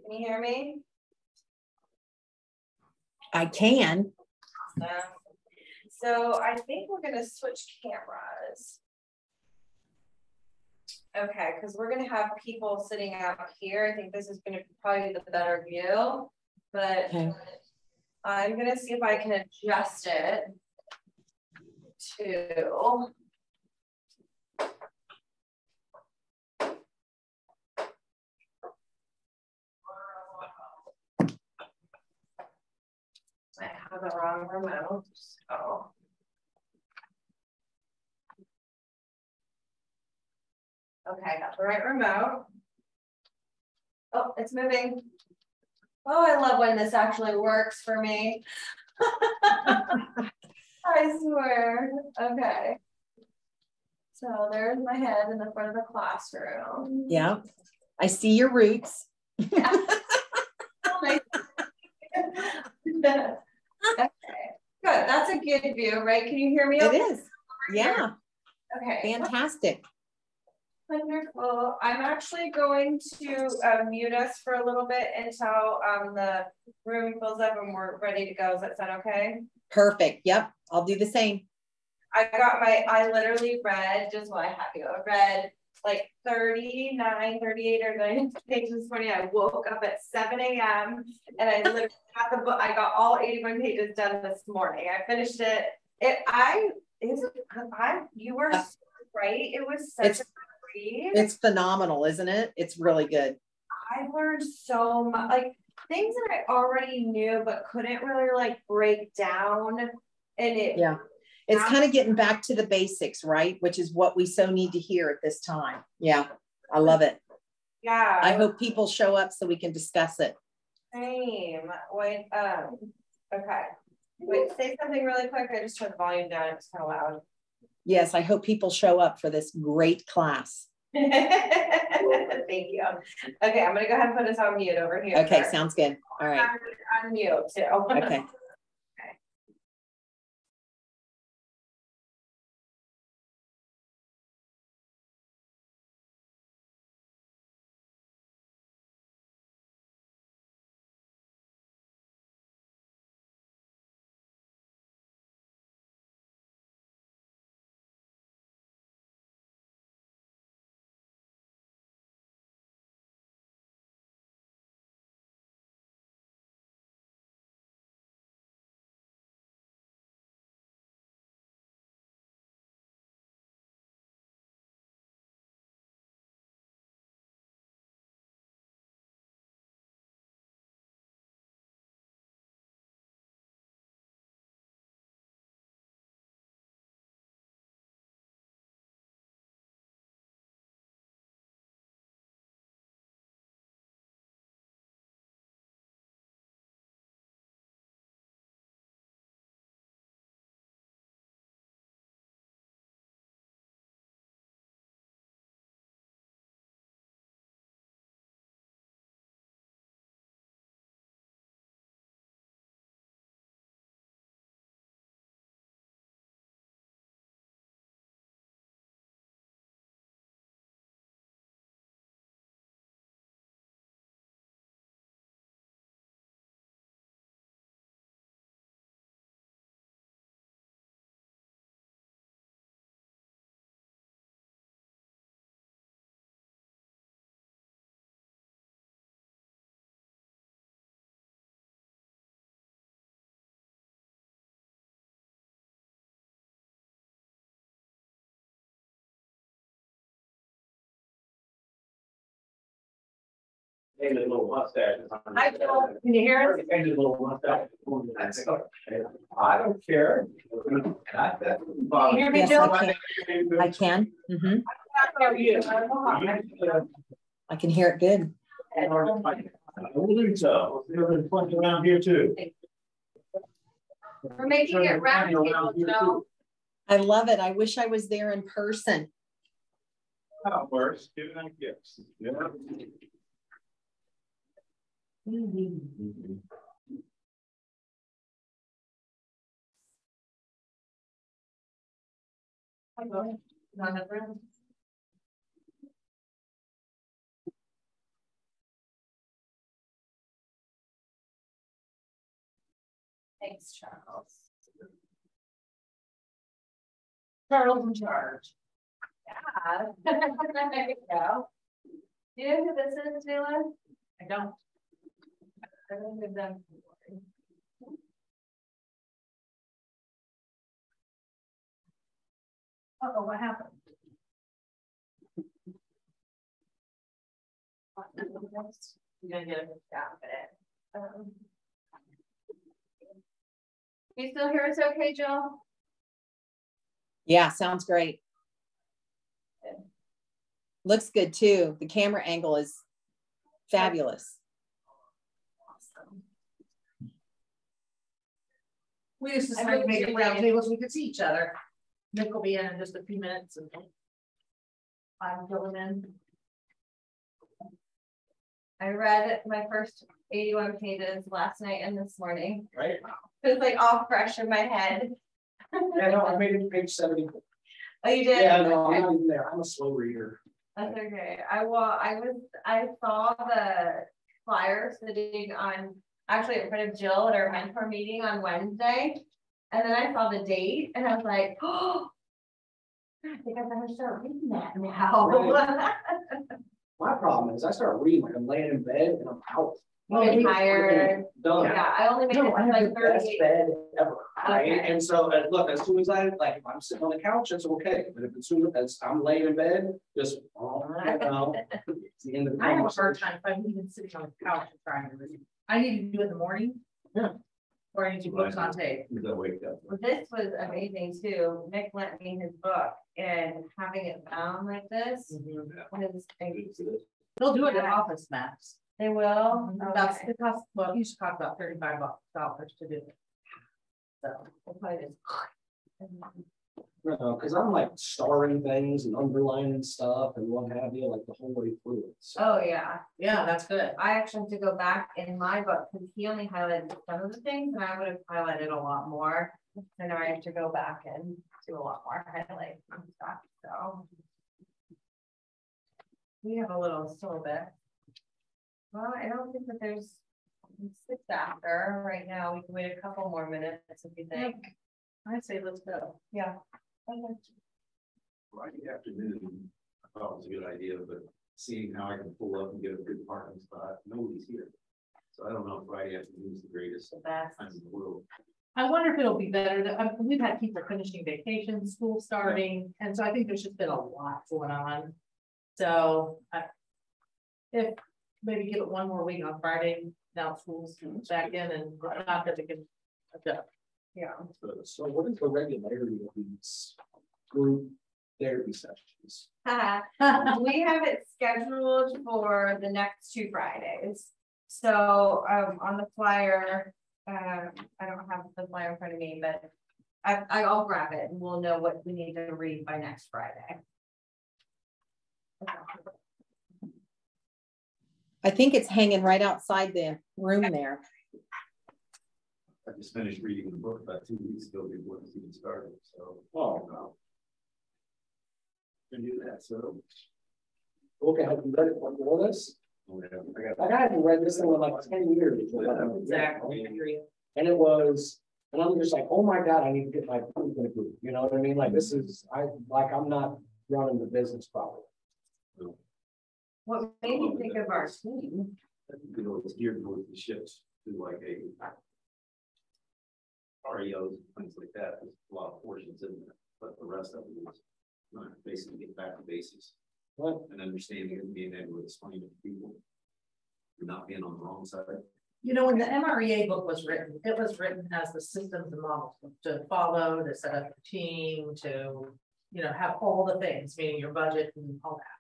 Can you hear me? I can. So I think we're going to switch cameras. Okay, because we're going to have people sitting out here. I think this is going to probably be the better view, but okay. I'm going to see if I can adjust it to I have the wrong remote, so okay, I got the right remote. Oh, it's moving. Oh, I love when this actually works for me. I swear. Okay. So there's my head in the front of the classroom. Yeah. I see your roots. Yeah. Okay. Good. That's a good view, right? Can you hear me? It is. Yeah. Okay. Fantastic. Wonderful. I'm actually going to mute us for a little bit until the room fills up and we're ready to go. Does that sound okay? Perfect. Yep. I'll do the same. I literally read I read like 39, 38 or 90 pages this morning. I woke up at 7 a.m. and I literally got the book. I got all 81 pages done this morning. I finished it. You were so right. It was such a read. It's phenomenal, isn't it? It's really good. I learned so much, like things that I already knew but couldn't really like break down. And it's kind of getting back to the basics, right? Which is what we so need to hear at this time. Yeah, I love it. Yeah. I hope people show up so we can discuss it. Same. Wait, okay. Wait, say something really quick. I just turned the volume down. It's kind of loud. Yes, I hope people show up for this great class. Thank you. Okay, I'm going to go ahead and put this on mute over here. Okay, sounds good. All right. On mute too. Okay. Hey, little mustache. Can you hear us? Hey, little mustache. I don't care. Can you hear me, Yes, Jill? I can. Mm-hmm. I can hear it good. I believe so. There's plenty around here too. We're making it round table, I love it. I wish I was there in person. How it works. Giving out gifts. Yeah. Thanks, Charles. Charles in charge. Yeah. There you go. Do you know who this is, Taylor? I don't. I don't think them. Uh-oh, what happened? You're gonna get a good job at it. You still hear us okay, Jill? Yeah, sounds great. Looks good too. The camera angle is fabulous. Awesome. We used to try to make it round tables so we could see each other. Nick will be in just a few minutes and I'm filling in. I read my first 81 pages last night and this morning. Right? It's like all fresh in my head. Yeah, no, I made it to page 70. Oh, you did? Yeah, no, Okay. I'm not even there. I'm a slow reader. That's okay. I saw the flyer sitting on, actually in front of Jill at our mentor meeting on Wednesday. And then I saw the date and I was like, oh, I think I better start reading that now. Right. My problem is I start reading, like I'm laying in bed and I'm out. I'm tired. Done. Yeah, I only made it No, I to have like the best 38. bed ever, right? Okay. And so, look, as soon as if I'm sitting on the couch, it's okay. But if as soon as I'm laying in bed, just, it's the end of the I have a hard conversation. time if I'm even sitting on the couch and trying to read. I need to do it in the morning. Yeah. Or I need to books on tape. I wake up. This was amazing too. Nick lent me his book and having it bound like this was, They'll do it at Office Max. they will. That's Okay. the cost. Well, you should cost about $35 to do it. So We'll probably just- No, because I'm like starring things and underlining stuff and what have you, like the whole way through it. So, Oh, yeah. yeah, that's good. I actually have to go back in my book because he only highlighted some of the things and I would have highlighted a lot more. So now I have to go back and do a lot more highlight and stuff, so. We have a little still bit. Well, I don't think that there's 6 after right now. We can wait a couple more minutes if you think. I'd say let's go. Yeah. Okay. Friday afternoon, I thought it was a good idea, but seeing how I can pull up and get a good parking spot, nobody's here. So I don't know if Friday afternoon is the greatest The best. time in the world. I wonder if it'll be better that we've had people finishing vacation, school starting, and so I think there's just been a lot going on. So if maybe give it one more week on Friday, now school's back in and not that we can adjust. Yeah. so what is the regularity of these group therapy sessions? We have it scheduled for the next 2 Fridays. So on the flyer, I don't have the flyer in front of me, but I'll grab it and we'll know what we need to read by next Friday. I think it's hanging right outside the room there. I just finished reading the book about 2 weeks ago before this even started, so. Oh, no. Can do that, so. Okay, have you read it before this? I I haven't read this thing in like 10 years. Exactly. And it was, and I'm just like, oh my God, I need to get my food in a group. You know what I mean? Like this is, I'm not running the business properly. What made you think of our team? You know, it's geared towards the ships to like a REOs, things like that. There's a lot of portions in there, but the rest of it is basically get back to basics. Right. And understanding and being able to explain it to people. And not being on the wrong side. You know, when the MREA book was written, it was written as the systems and models to follow, to set up your team, to, you know, have all the things, meaning your budget and all that.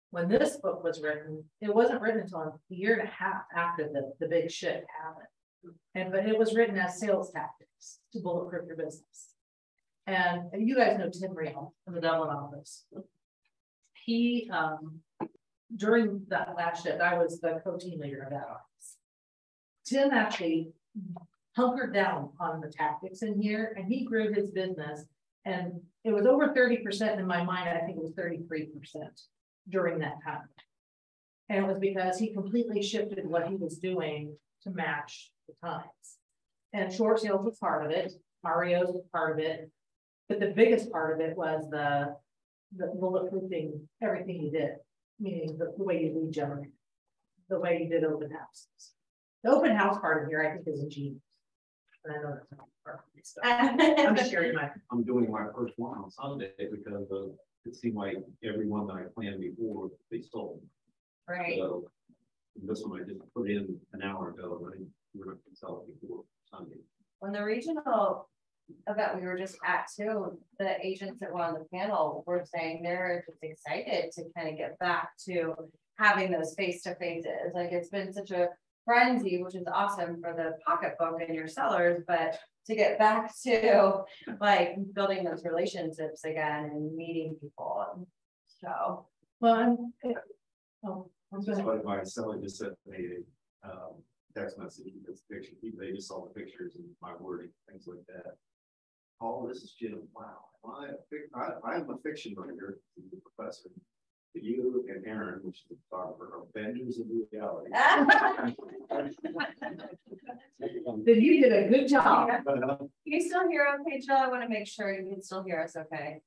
When this book was written, it wasn't written until a year and a half after the big shit happened. But it was written as sales tactics to bulletproof your business. And you guys know Tim Real in the Dublin office. He, during that last shift, I was the co-team leader of that office. Tim actually hunkered down on the tactics in here and he grew his business and it was over 30% in my mind. I think it was 33% during that time. And it was because he completely shifted what he was doing to match the times. And short sales was part of it, REOs was part of it. But the biggest part of it was the bulletproofing everything you did, meaning the way you lead generate, the way you did open houses. The open house part of here, I think, is ingenious. And I know that's not part of my stuff. I'm just sharing my. I'm doing my first one on Sunday because it seemed like every one that I planned before, they sold. Right. So this one I just put in an hour ago, and we're not going to sell it before Sunday. When the regional event we were just at too, the agents that were on the panel were saying they're just excited to kind of get back to having those face-to-faces. Like it's been such a frenzy, which is awesome for the pocketbook and your sellers, but to get back to like building those relationships again and meeting people. So, Well, I'm Just sorry. like my seller just sent me a text message with this picture. They just saw the pictures and my wording, things like that. Oh, this is Jim. Wow, I'm a fiction writer, the professor. You and Aaron, which is the photographer, are benders of reality. Then you did a good job. can you still hear okay, Jill? I want to make sure you can still hear us okay.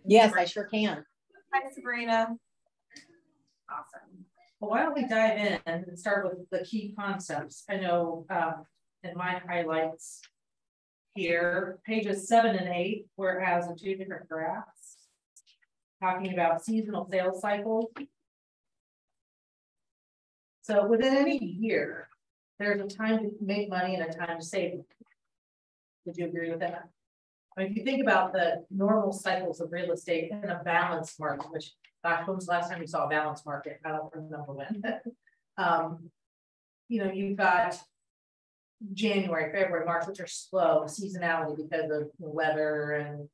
Yes, I sure can. Hi, Sabrina. Awesome. Well, why don't we dive in and start with the key concepts? I know in my highlights here, pages 7 and 8, where it has the two different graphs talking about seasonal sales cycles. So within any year, there's a time to make money and a time to save money. Would you agree with that? I mean, if you think about the normal cycles of real estate in a balanced market, which gosh, when was the last time you saw a balanced market? I don't remember when. You know, you've got January, February, March, which are slow seasonality because of the weather and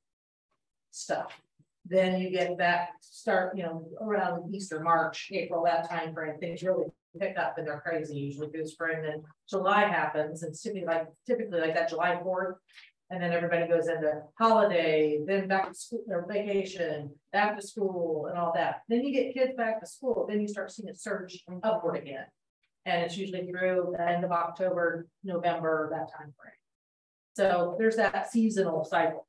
stuff. Then you get that start, you know, around Easter, March, April, that time frame, things really pick up and they're crazy usually through spring. Then July happens and typically like that July 4th. And then everybody goes into holiday, then back to school or vacation, back to school and all that. Then you get kids back to school, then you start seeing it surge upward again. And it's usually through the end of October, November, that time frame. So there's that seasonal cycle.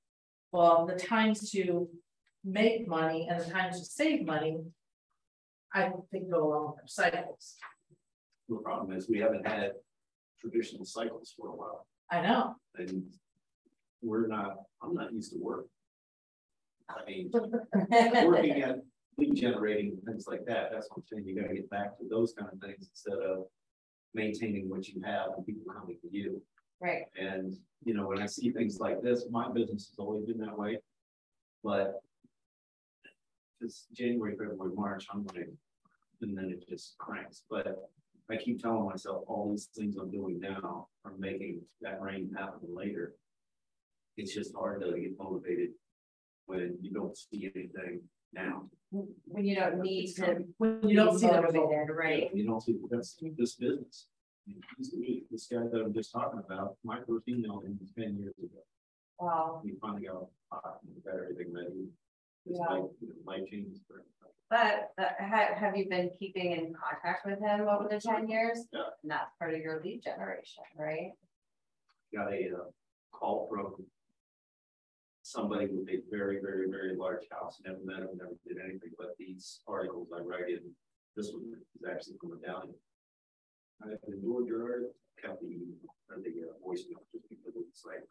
Well, the times to make money and the times to save money, I think go along with their cycles. The problem is we haven't had traditional cycles for a while. I know. And I'm not used to work. I mean, working at lead generating things like that, that's what I'm saying. You got to get back to those kind of things instead of maintaining what you have and people coming to you. Right. And, you know, when I see things like this, my business has always been that way. But it's January, February, March, I'm like, and then it just cranks. But I keep telling myself all these things I'm doing now are making that rain happen later. It's just hard to get motivated when you don't see anything now. When you don't need to, When you don't see the result. motivated, right? You don't see that's this business. This guy that I'm just talking about, my first email him was 10 years ago. Wow. We finally got everything ready. It's Yeah. like life changes for him. But have you been keeping in contact with him over the 10 years? Yeah. And that's part of your lead generation, right? Got a call from somebody with a very, very, very large house. Never met him, never did anything, but these articles I write in, this one is actually from a medallion. I enjoyed your art, kept the voice note just because it's like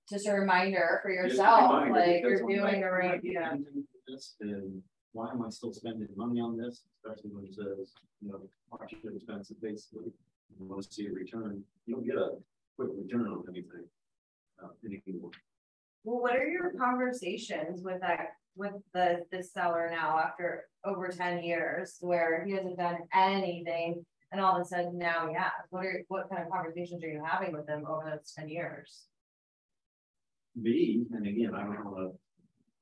Just a reminder for just a yourself, reminder, like because you're I'm doing like, the right, am I getting yeah. anything for this? And why am I still spending money on this? Especially when it says, you know, watch your expensive basically. You want to see a return, you don't get a quick return on anything anymore. Well, what are your conversations with the seller now after over 10 years where he hasn't done anything and all of a sudden now, yeah, what kind of conversations are you having with them over those 10 years? Me, and again, I don't want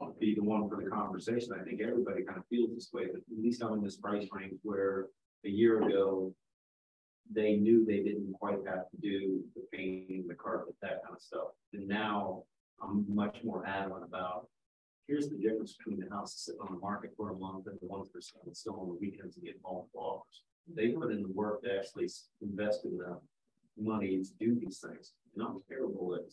to be the one for the conversation. I think everybody kind of feels this way, but at least I'm in this price range where a year ago, they knew they didn't quite have to do the painting, the carpet, that kind of stuff. And now I'm much more adamant about, here's the difference between the house sitting on the market for a month and the ones that are still on the weekends and get multiple offers. They put in the work to actually invest in the money to do these things. And I'm terrible at,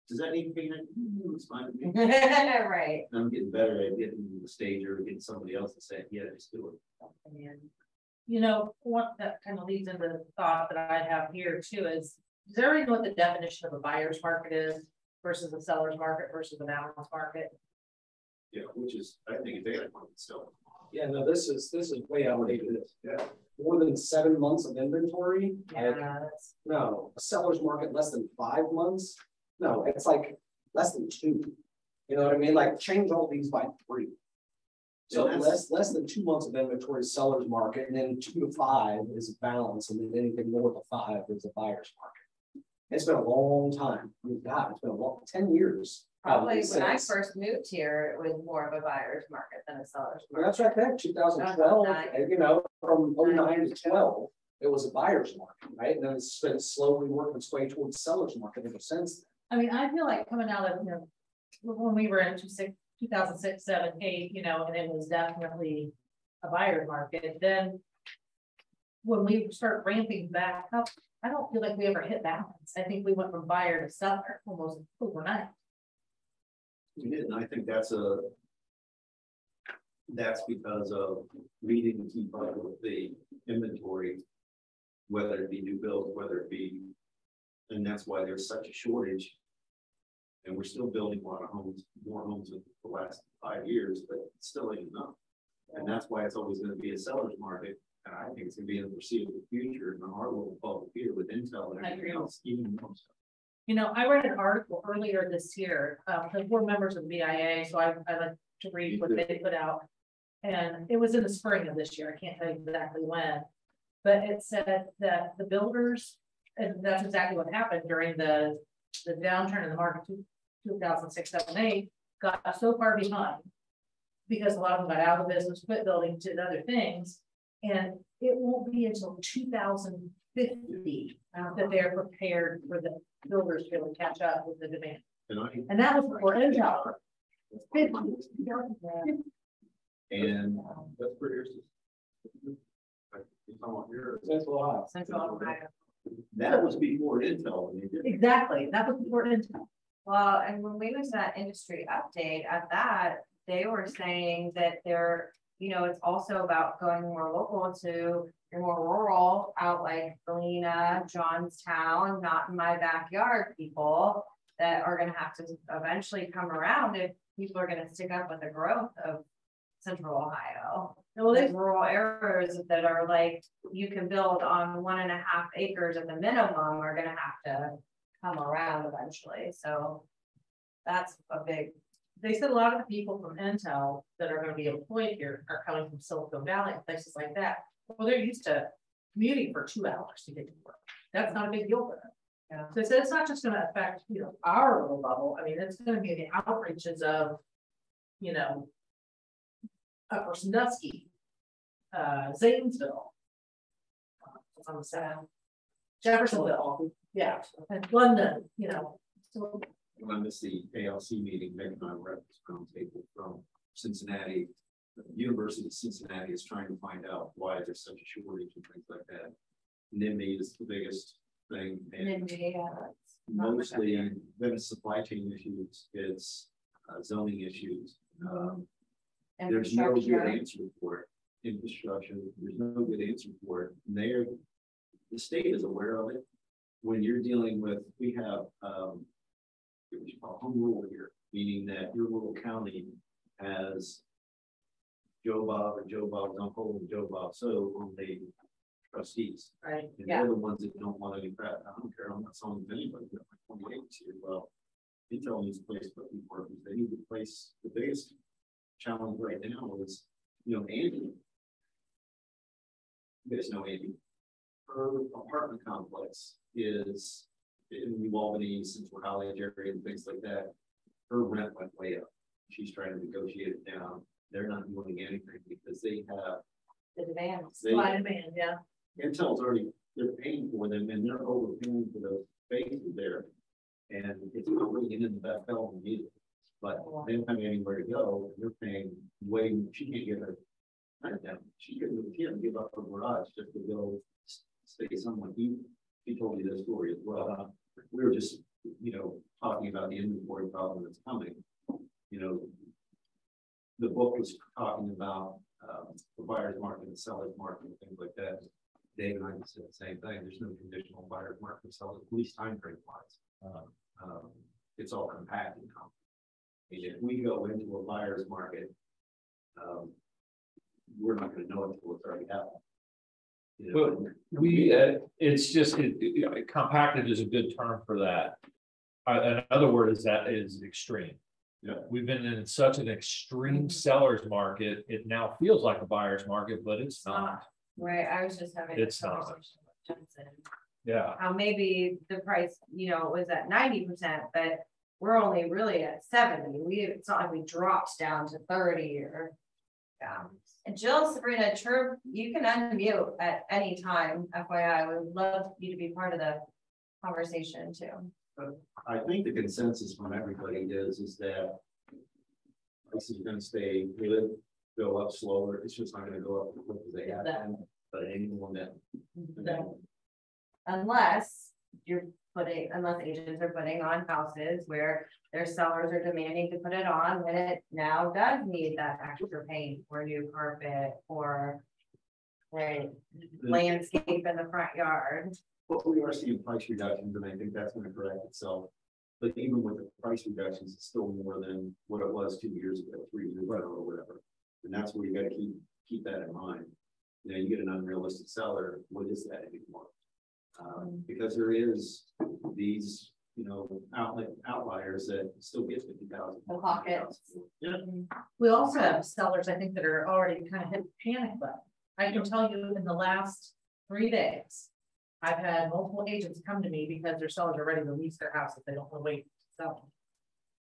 does that need painted? It's fine with me. Right. I'm getting better at getting the stage or getting somebody else to say, yeah, just do it. And, you know, what that kind of leads into the thought that I have here too is, does everybody know what the definition of a buyer's market is versus a seller's market versus a balanced market? Yeah, which is, I think it's adequate still. Yeah, no, this is way outdated. Yeah. More than 7 months of inventory. Like, no, a seller's market less than 5 months. No, it's like less than 2. You know what I mean? Like change all these by 3. So Yeah, less than 2 months of inventory is seller's market, and then 2 to 5 is a balance, and then anything more than 5 is a buyer's market. It's been a long time. I mean, God, it's been a long 10 years. Probably when I first moved here, it was more of a buyer's market than a seller's Well, market. that's right there, 2012, you know, from 09 to 12, it was a buyer's market, right? And then it's been slowly working its way towards seller's market ever since then. I mean, I feel like coming out of, you know, when we were in 2006, 7, 8, you know, and it was definitely a buyer's market. Then when we start ramping back up, I don't feel like we ever hit balance. I think we went from buyer to seller almost overnight. We did, and I think that's because of we didn't keep up with the inventory, whether it be new builds, whether it be, and that's why there's such a shortage. And we're still building a lot of homes, more homes in the last 5 years, but it still ain't enough. And that's why it's always going to be a seller's market. And I think it's going to be in the foreseeable future. And our little bubble here with Intel and everything else, even more so. You know, I read an article earlier this year, because we're members of the BIA, so I like to read what they put out. And it was in the spring of this year. I can't tell you exactly when, but it said that the builders, and that's exactly what happened during the downturn in the market, 2006, 7, 8, got so far behind because a lot of them got out of the business, quit building, did other things. And it won't be until 2050 that they're prepared for the builders to be able to catch up with the demand. And that was before Intel. And that's pretty Central Ohio. that was before Intel when they did it. Exactly, that was before Intel. Well, and when we was at industry update at that, they were saying that they're, you know, it's also about going more local to your more rural out like Galena, Johnstown, not in my backyard people that are going to have to eventually come around if people are going to stick up with the growth of Central Ohio. Well, there's rural areas that are like, you can build on 1.5 acres at the minimum are going to have to come around eventually. So that's a big. They said a lot of the people from Intel that are going to be employed here are coming from Silicon Valley and places like that. Well, they're used to commuting for 2 hours to get to work. That's not a big deal for them. Yeah. So they said it's not just going to affect, you know, our little bubble. I mean, it's going to be the outreaches of, you know, Upper Sandusky, Zanesville, on the south, Jeffersonville, yeah, and London, you know. So when I missed the ALC meeting, Meg and I were at this roundtable from Cincinnati. The University of Cincinnati is trying to find out why there's such a shortage and things like that. NIMBY is the biggest thing. And mostly then it's supply chain issues, it's zoning issues. There's no good answer for it. Infrastructure, there's no good answer for it. And the state is aware of it. When you're dealing with, we have what you call home rule here, meaning that your little county has Joe Bob and Joe Bob's uncle and Joe Bob so on the trustees. right, And they're the ones that don't want any crap. I don't care. I'm not selling to anybody. But like 28 here. Well, Intel needs a place for people workers. They need a place. The biggest challenge right now is, you know, Andy. You guys know Andy. Her apartment complex is in New Albany, Central College area, and things like that. Her rent went way up. She's trying to negotiate it down. They're not doing anything because they have the demand. supply and demand, yeah. Intel's already, they're paying for them and they're overpaying for those spaces there. And it's not really in the best element either. But they don't have anywhere to go. They're paying way, she can't get her rent down. She can't give up her garage just to go stay somewhere. He told me this story as well. we were just, you know, talking about the inventory problem that's coming. You know, the book was talking about the buyer's market and seller's market and things like that. Dave and I said the same thing. There's no conditional buyer's market and seller's, at least time frame wise. It's all compacted now. And if we go into a buyer's market, we're not going to know until it's already happened. You know? Well, it's just compacted is a good term for that. Another word is that is extreme. Yeah, we've been in such an extreme seller's market. It now feels like a buyer's market, but it's not. Right, I was just having It's a not. conversation with Jensen. Yeah. How maybe the price, you know, was at 90%, but we're only really at 70. It's not like we dropped down to 30 or yeah. And Jill, Sabrina, Chirp, you can unmute at any time. FYI, I would love you to be part of the conversation too. I think the consensus from everybody is that this is going to stay good, go up slower. It's just not going to go up as quick as they have been, but anyone that unless agents are putting on houses where their sellers are demanding to put it on when it now does need that extra paint or new carpet or landscape in the front yard. But we are seeing price reductions, and I think that's going to correct itself. But even with the price reductions, it's still more than what it was 2 years ago, 3 years ago, or whatever. And that's where you got to keep that in mind. You know, you get an unrealistic seller. What is that anymore? Because there is these, you know, outliers that still get 50,000. The pockets. Yeah. We also have sellers, I think, that are already kind of hit the panic button. I can tell you in the last 3 days, I've had multiple agents come to me because their sellers are ready to lease their house if they don't want to wait to sell.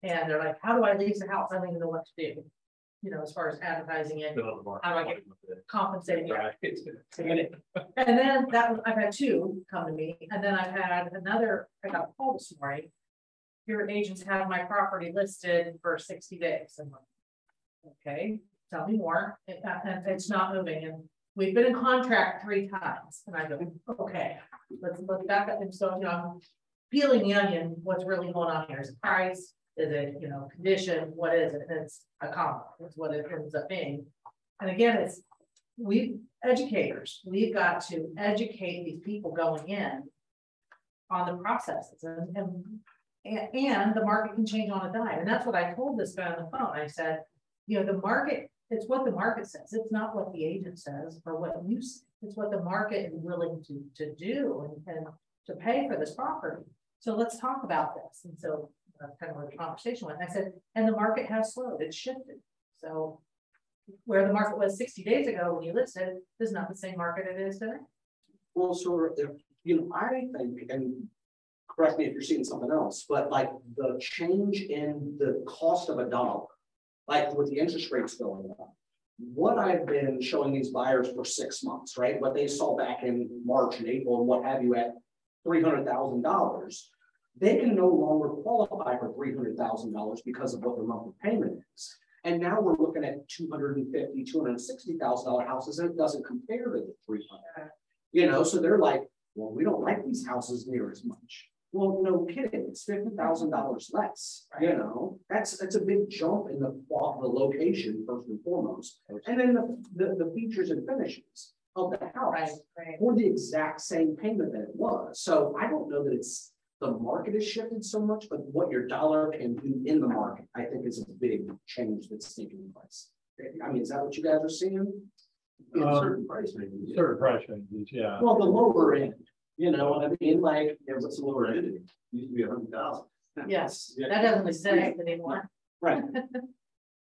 And they're like, how do I lease a house? I don't even know what to do. You know, as far as advertising it, how do I get compensated? And then I've had 2 come to me, and then I've had another. I got a call this morning. Your agents have my property listed for 60 days. I'm like, okay, tell me more. And it's not moving, and we've been in contract 3 times. And I go, okay, let's look back up. And so, you know, I'm peeling the onion. What's really going on here? Is it price? Is it, you know, condition? What is it? It's a combo. It's what it ends up being. And again, we educators, we've got to educate these people going in on the processes, and the market can change on a dime. And that's what I told this guy on the phone. I said, you know, the market, it's what the market says. It's not what the agent says or what you say. It's what the market is willing to do and to pay for this property. So let's talk about this. And so kind of where the conversation went. I said, and the market has slowed, it's shifted. So where the market was 60 days ago when you listed is not the same market it is today. Well, so, you know, I think, and correct me if you're seeing something else, but like the change in the cost of a dollar, like with the interest rates going up, what I've been showing these buyers for 6 months, right? What they saw back in March and April and what have you at $300,000. They can no longer qualify for $300,000 because of what their monthly payment is. And now we're looking at $250,000, $260,000 houses, and it doesn't compare to the $300,000. You know, so they're like, well, we don't like these houses near as much. Well, no kidding, it's $50,000 less. Right. You know, that's a big jump in the location first and foremost, and then the features and finishes of the house for the exact same payment that it was. So I don't know that it's the market has shifted so much, but what your dollar can do in the market, I think, is a big change that's taking place. I mean, is that what you guys are seeing? In certain price ranges. Certain price ranges, yeah. Well, the lower end, you know, I mean, like, what's the lower end? It used to be 100,000. Yes, that doesn't exist anymore. Right.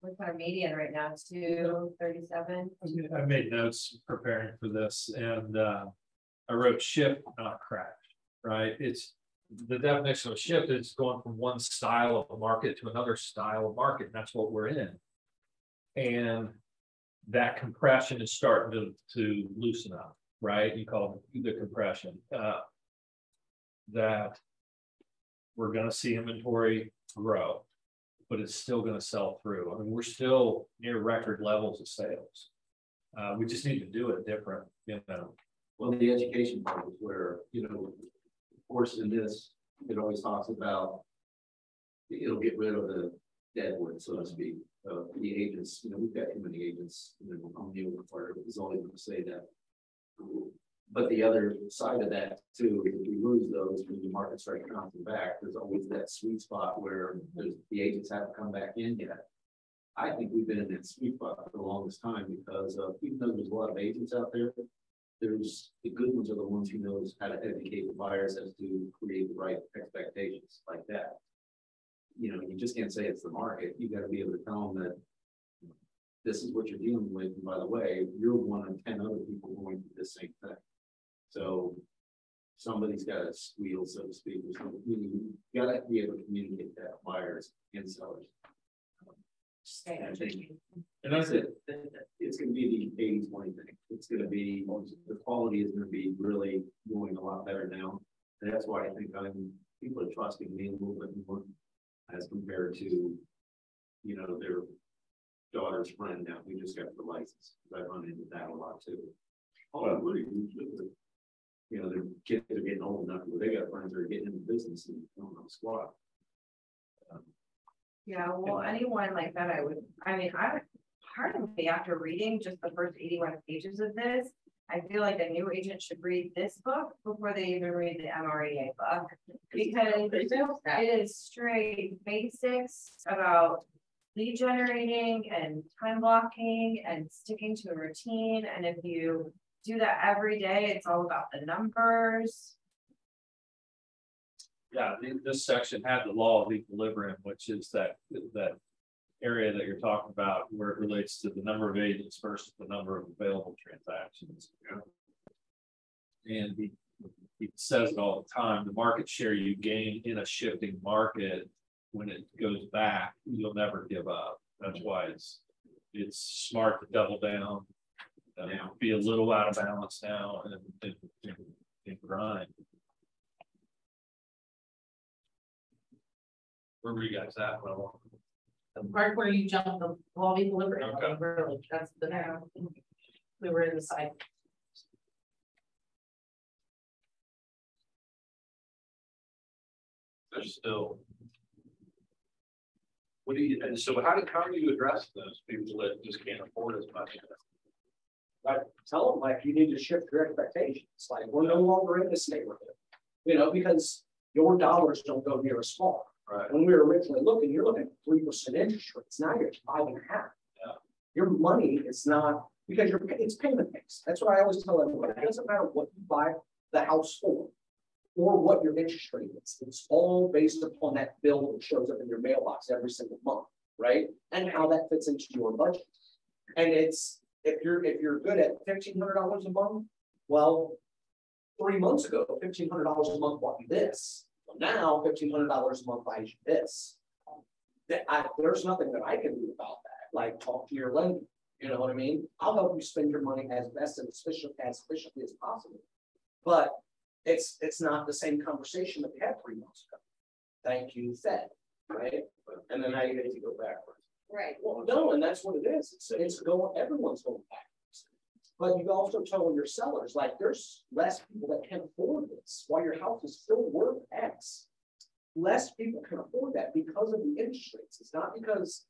What's our median right now? 237. I made notes preparing for this, and I wrote shift, not crash. Right? It's the definition of shift is going from one style of market to another style of market. And that's what we're in. And that compression is starting to loosen up, right? You call it the compression. That we're going to see inventory grow, but it's still going to sell through. I mean, we're still near record levels of sales. We just need to do it different, you know. Well, the education part is where, you know, of course, in this it always talks about, it'll get rid of the deadwood, so to speak, the agents, we've got too many agents, I'm new required, is always going to say that. But the other side of that too, if we lose those, when the market starts bouncing back, there's always that sweet spot where the agents haven't come back in yet. I think we've been in that sweet spot for the longest time because even though there's a lot of agents out there, there's the good ones are the ones who knows how to educate the buyers as to create the right expectations like that. You just can't say it's the market. You got to be able to tell them that this is what you're dealing with. And by the way, you're one of 10 other people going through the same thing. So somebody's got to squeal, so to speak. You got to be able to communicate that to buyers and sellers. And that's it. It's going to be the 80-20 thing. It's going to be the quality is going to be really going a lot better now. And that's why I think people are trusting me a little bit more as compared to, their daughter's friend now who just got the license. I run into that a lot too. Oh, really? Their kids are getting old enough where they got friends that are getting into business and don't know squat. Yeah, well, anyone like that, I would part of me after reading just the first 81 pages of this, I feel like a new agent should read this book before they even read the MREA book, because it is straight basics about lead generating and time blocking and sticking to a routine. And if you do that every day, it's all about the numbers. Yeah, this section had the law of equilibrium, which is that area that you're talking about where it relates to the number of agents versus the number of available transactions. And he says it all the time, the market share you gain in a shifting market, when it goes back, you'll never give up. That's why it's smart to double down, be a little out of balance now and grind. Where were you guys at? The part where you jump the law of equilibrium. Okay. Really, that's the now. We were in the side. There's still. What do you? And so how do you address those people that just can't afford as much? I tell them you need to shift your expectations. We're no longer in this neighborhood, because your dollars don't go near as far. Right. When we were originally looking, you're looking at 3% interest rates. Now you're at 5.5%. Yeah. Your money is not because it's payment based. That's what I always tell everyone. It doesn't matter what you buy the house for or what your interest rate is. It's all based upon that bill that shows up in your mailbox every single month, right? And how that fits into your budget. And it's if you're good at $1,500 a month, well, 3 months ago, $1,500 a month bought you this. Well, now $1,500 a month buys you this. There's nothing that I can do about that. Talk to your lender. You know what I mean? I'll help you spend your money as best and as efficiently as possible. But it's not the same conversation that we had 3 months ago. Thank you, Fed, right? And then now you get to go backwards. Right. Well, no, and that's what it is. It's going. Everyone's going backwards. But you also tell your sellers there's less people that can afford this. While your house is still worth X, less people can afford that because of the interest rates. It's not because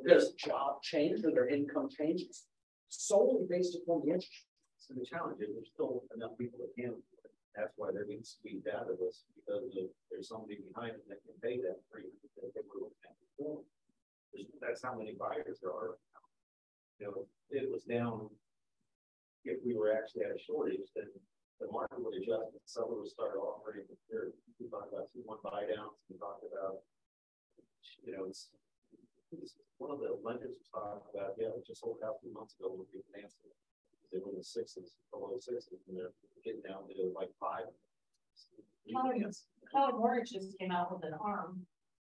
their job changed or their income changes. Solely based upon the interest rates. So the challenge is there's still enough people that can. That's why they're being squeezed out of this, because there's somebody behind them that can pay that for you. That's how many buyers there are. It was down. If we were actually at a shortage, then the market would adjust. The seller would start offering. We talked about 2-1 buy downs. We talked about, it's one of the lenders was talking about, it just sold out 2 months ago. We're refinancing it. They were in the 6s, below 6s, and they're getting down to 5. Keller Mortgage just came out with an arm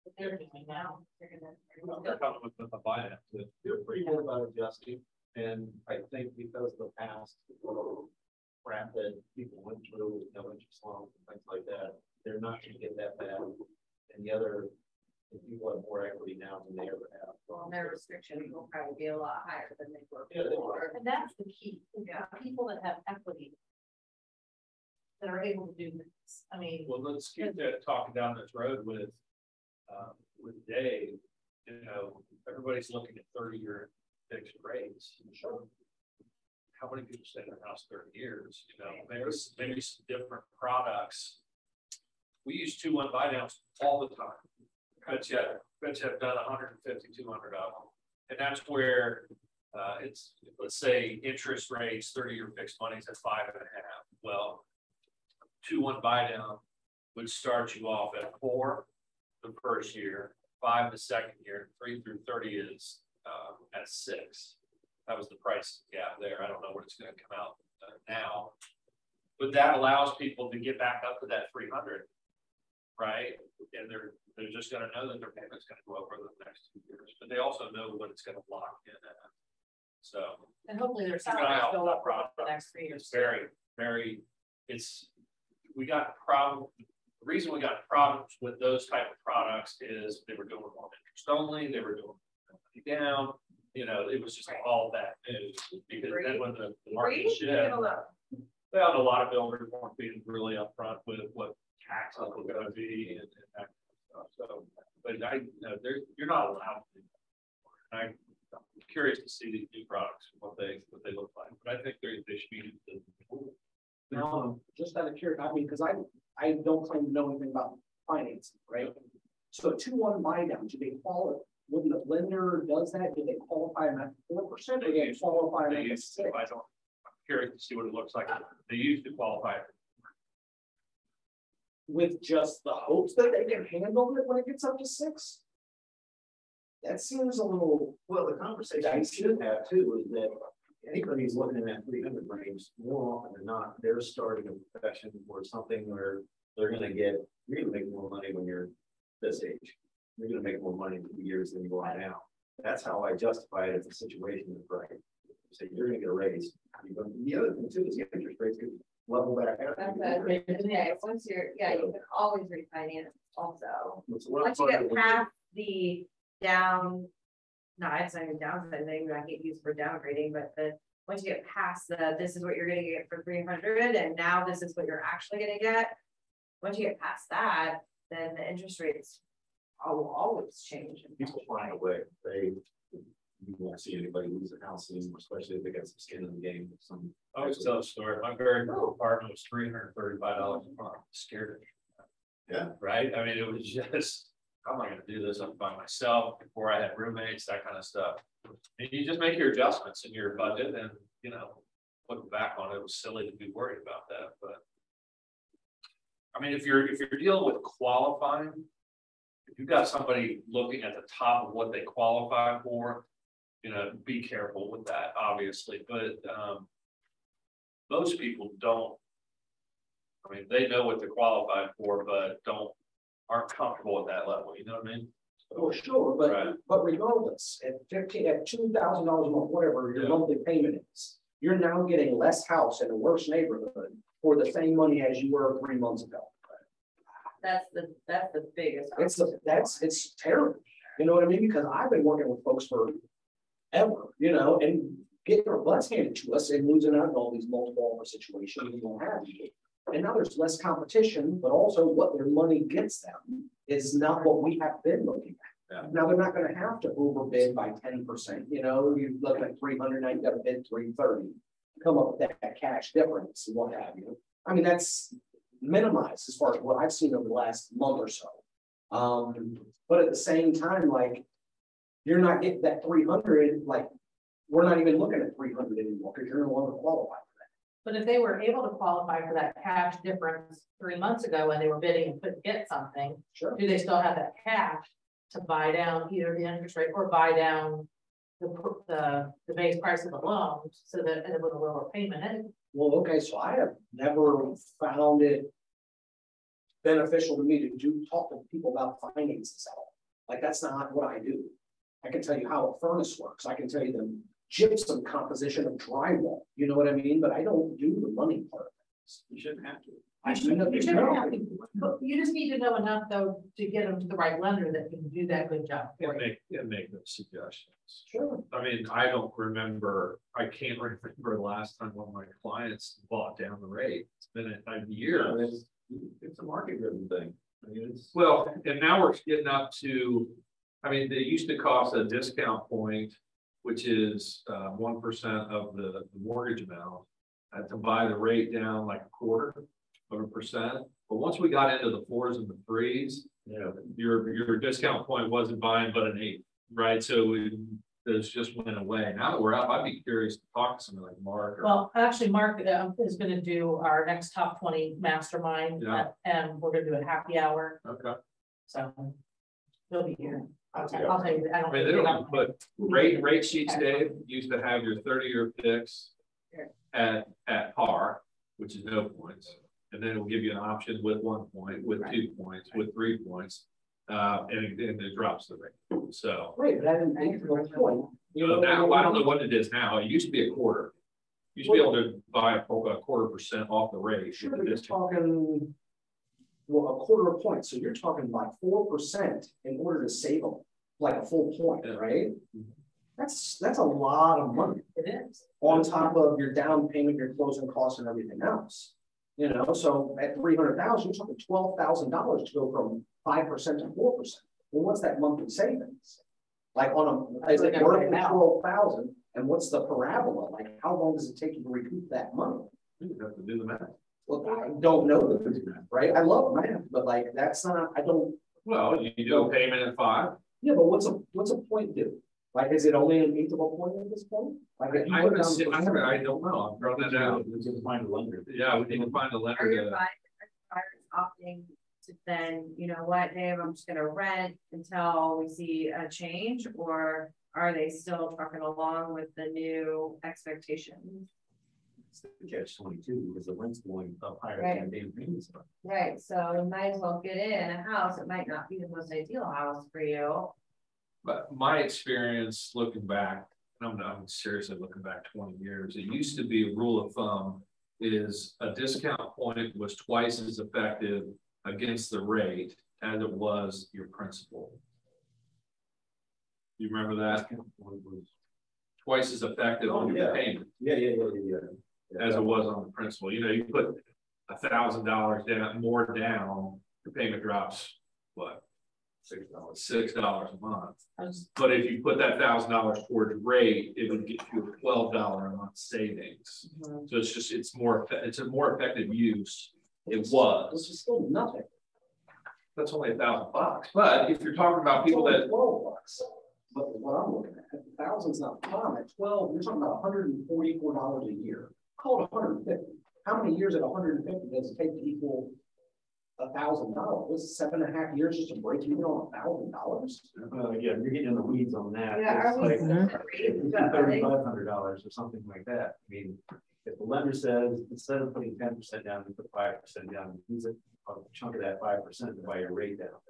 that they're doing now. They're coming with a buy-in. They're pretty good about adjusting, and I think because of the past crap that people went through with no interest loans and things like that, they're not going to get that bad. And the other, people have more equity now than they ever have. Well, their restrictions will probably be a lot higher than they were Yeah, they before. And that's the key. Yeah. People that have equity that are able to do this. I mean. Well, let's keep that talking down this road with Dave. You know, everybody's looking at 30-year fixed rates. Sure. How many people stay in their house 30 years? You know, there's maybe some different products. We use 2-1 buy downs all the time. Bet you have done 150, 200 of them. And that's where it's, let's say interest rates, 30-year fixed money's at 5.5. Well, 2-1 buy down would start you off at 4 the first year, 5 the second year, 3 through 30 is at 6. That was the price gap there. I don't know what it's going to come out now, but that allows people to get back up to that 300, right? And they're just going to know that their payment's going to go up over the next 2 years, but they also know what it's going to lock in at. So, and hopefully there's keep an eye out for that product. The next 3 years. It's very, we got problem. The reason we got problems with those type of products is they were doing more interest only, they were doing money down, you know, it was just all that news. Because then when the market shifted, well, a lot of builders weren't being really upfront with what taxes were going to be and that kind of stuff. So, but you're not allowed to do that. I'm curious to see these new products, what they look like, but I think they should be. Now, just out of curiosity, I mean, because I don't claim to know anything about financing, right? So a 2-1 buy down, do they qualify? When the lender does that, do they qualify them at 4% or do they qualify them at 6%? I'm curious to see what it looks like. They used to qualify with just the hopes that they can handle it when it gets up to 6. That seems a little. Well, the conversation I should have too is that anybody who's looking in that 300 range, more often than not, they're starting a profession or something where you're going to make more money when you're this age. You're going to make more money in 2 years than you are now. That's how I justify it as a situation that's right. So you're going to get a raise. The other thing too is the interest rates could level back out. Yeah, once you can always refinance also. Once you get past the down, no, it's not even downside thing, I get used for downgrading, but once you get past this is what you're going to get for 300 and now this is what you're actually going to get. Once you get past that, then the interest rates will always change. People find a way. You won't see anybody lose their house anymore, especially if they got some skin in the game. I always tell a story. My very first apartment was $335 a month. Scared me. Yeah. Right. I mean, it was just, how am I going to do this up by myself before I had roommates, that kind of stuff. And you just make your adjustments in your budget, and you know, looking back on it, it was silly to be worried about that. But I mean, if you're dealing with qualifying, if you've got somebody looking at the top of what they qualify for, you know, be careful with that, obviously. But most people don't. I mean, they know what they're qualified for, but aren't comfortable at that level. You know what I mean? Oh, sure, but right. But regardless, at $2,000 a month, whatever your monthly payment is, you're now getting less house in a worse neighborhood for the same money as you were 3 months ago. That's the biggest. It's terrible. You know what I mean? Because I've been working with folks for ever, you know, and getting our butts handed to us and losing out on all these multiple offer situations we don't have. And now there's less competition, but also what their money gets them is not what we have been looking at. Yeah. Now they're not going to have to overbid by 10%. You know, you're looking at 300, now you got to bid 330. Come up with that cash difference and what have you. I mean, that's minimized as far as what I've seen over the last month or so. But at the same time, like, you're not getting that 300, like, we're not even looking at 300 anymore because you're no longer qualified for that. But if they were able to qualify for that cash difference 3 months ago when they were bidding and couldn't get something, sure. Do they still have that cash to buy down either the interest rate or buy down the base price of the loan so that it would a lower payment? And well, okay, so I have never found it beneficial to me to talk to people about finances at all. Like, that's not what I do. I can tell you how a furnace works. I can tell you the gypsum composition of drywall. You know what I mean? But I don't do the money part of things. You shouldn't have to. I shouldn't have. You shouldn't have to, but you just need to know enough though to get them to the right lender that can do that good job for you. Make those suggestions. Sure. I mean, I don't remember, I can't remember the last time one of my clients bought down the rate. It's been a year. It's a market driven thing. I mean, it's. Well, and now we're getting up to, I mean, they used to cost a discount point, which is 1% of the mortgage amount, to buy the rate down like 1/4%. But once we got into the 4s and the 3s, you know, your discount point wasn't buying but an 8, right? So those just went away. Now that we're up, I'd be curious to talk to somebody like Mark. Well, actually, Mark is going to do our next top 20 mastermind, and we're going to do a happy hour. Okay. So he'll be here. I'll tell you. I mean, they don't put rate sheets. Dave used to have your 30-year fix at par, which is no points, and then it will give you an option with 1 point, with 2 points, with 3 points, and it drops the rate. So but I didn't think of a point. Now I don't know what it is now. It used to be a quarter. You used to be able to buy a 1/4% off the rate. Sure, you're talking, well, 1/4 point. So you're talking like 4% in order to save them like a full point, right? That's a lot of money. It is. On top of your down payment, your closing costs, and everything else. You know, so at $300,000, you're talking $12,000 to go from 5% to 4%. Well, what's that monthly savings? Like is it worth the 12,000? And what's the parabola? Like, how long does it take you to recoup that money? You have to do the math. Well, I don't know the math, right? I love math, but like that's not. I don't. Well, you do a payment at 5. Yeah, but what's a point do? Like, is it only an 1/8 of a point at this point? Like, if you I put don't know. I'm throwing that out. We can find a lender. Yeah, we need to find a Are lender. your buyers opting to then, you know what, Dave, I'm just gonna rent until we see a change, or are they still trucking along with the new expectations? It's the catch-22 because the rent's going up higher Right. than the payments are. Right, so you might as well get in a house. It might not be the most ideal house for you. But my experience looking back, and I'm seriously looking back 20 years, it used to be a rule of thumb is a discount point was twice as effective against the rate as it was your principal. You remember that? Twice as effective on your payment. Yeah. As it was on the principal. You know, you put $1,000 down, more down, your payment drops what? $6 a month. But if you put that $1,000 towards rate, it would get you a $12 a month savings. So it's a more effective use. It was. Which is still nothing. That's only $1,000. But if you're talking about people that $12. But what I'm looking at, 1,000's not fine. At 12, you're talking about $144 a year. Call it 150. How many years at 150 does it take to equal $1,000? 7.5 years just to break even on $1,000? Yeah, you're getting in the weeds on that. Yeah, It's like $3,500 or something like that. I mean, if the lender says instead of putting 10% down, you put 5% down, use a chunk of that 5% to buy your rate down.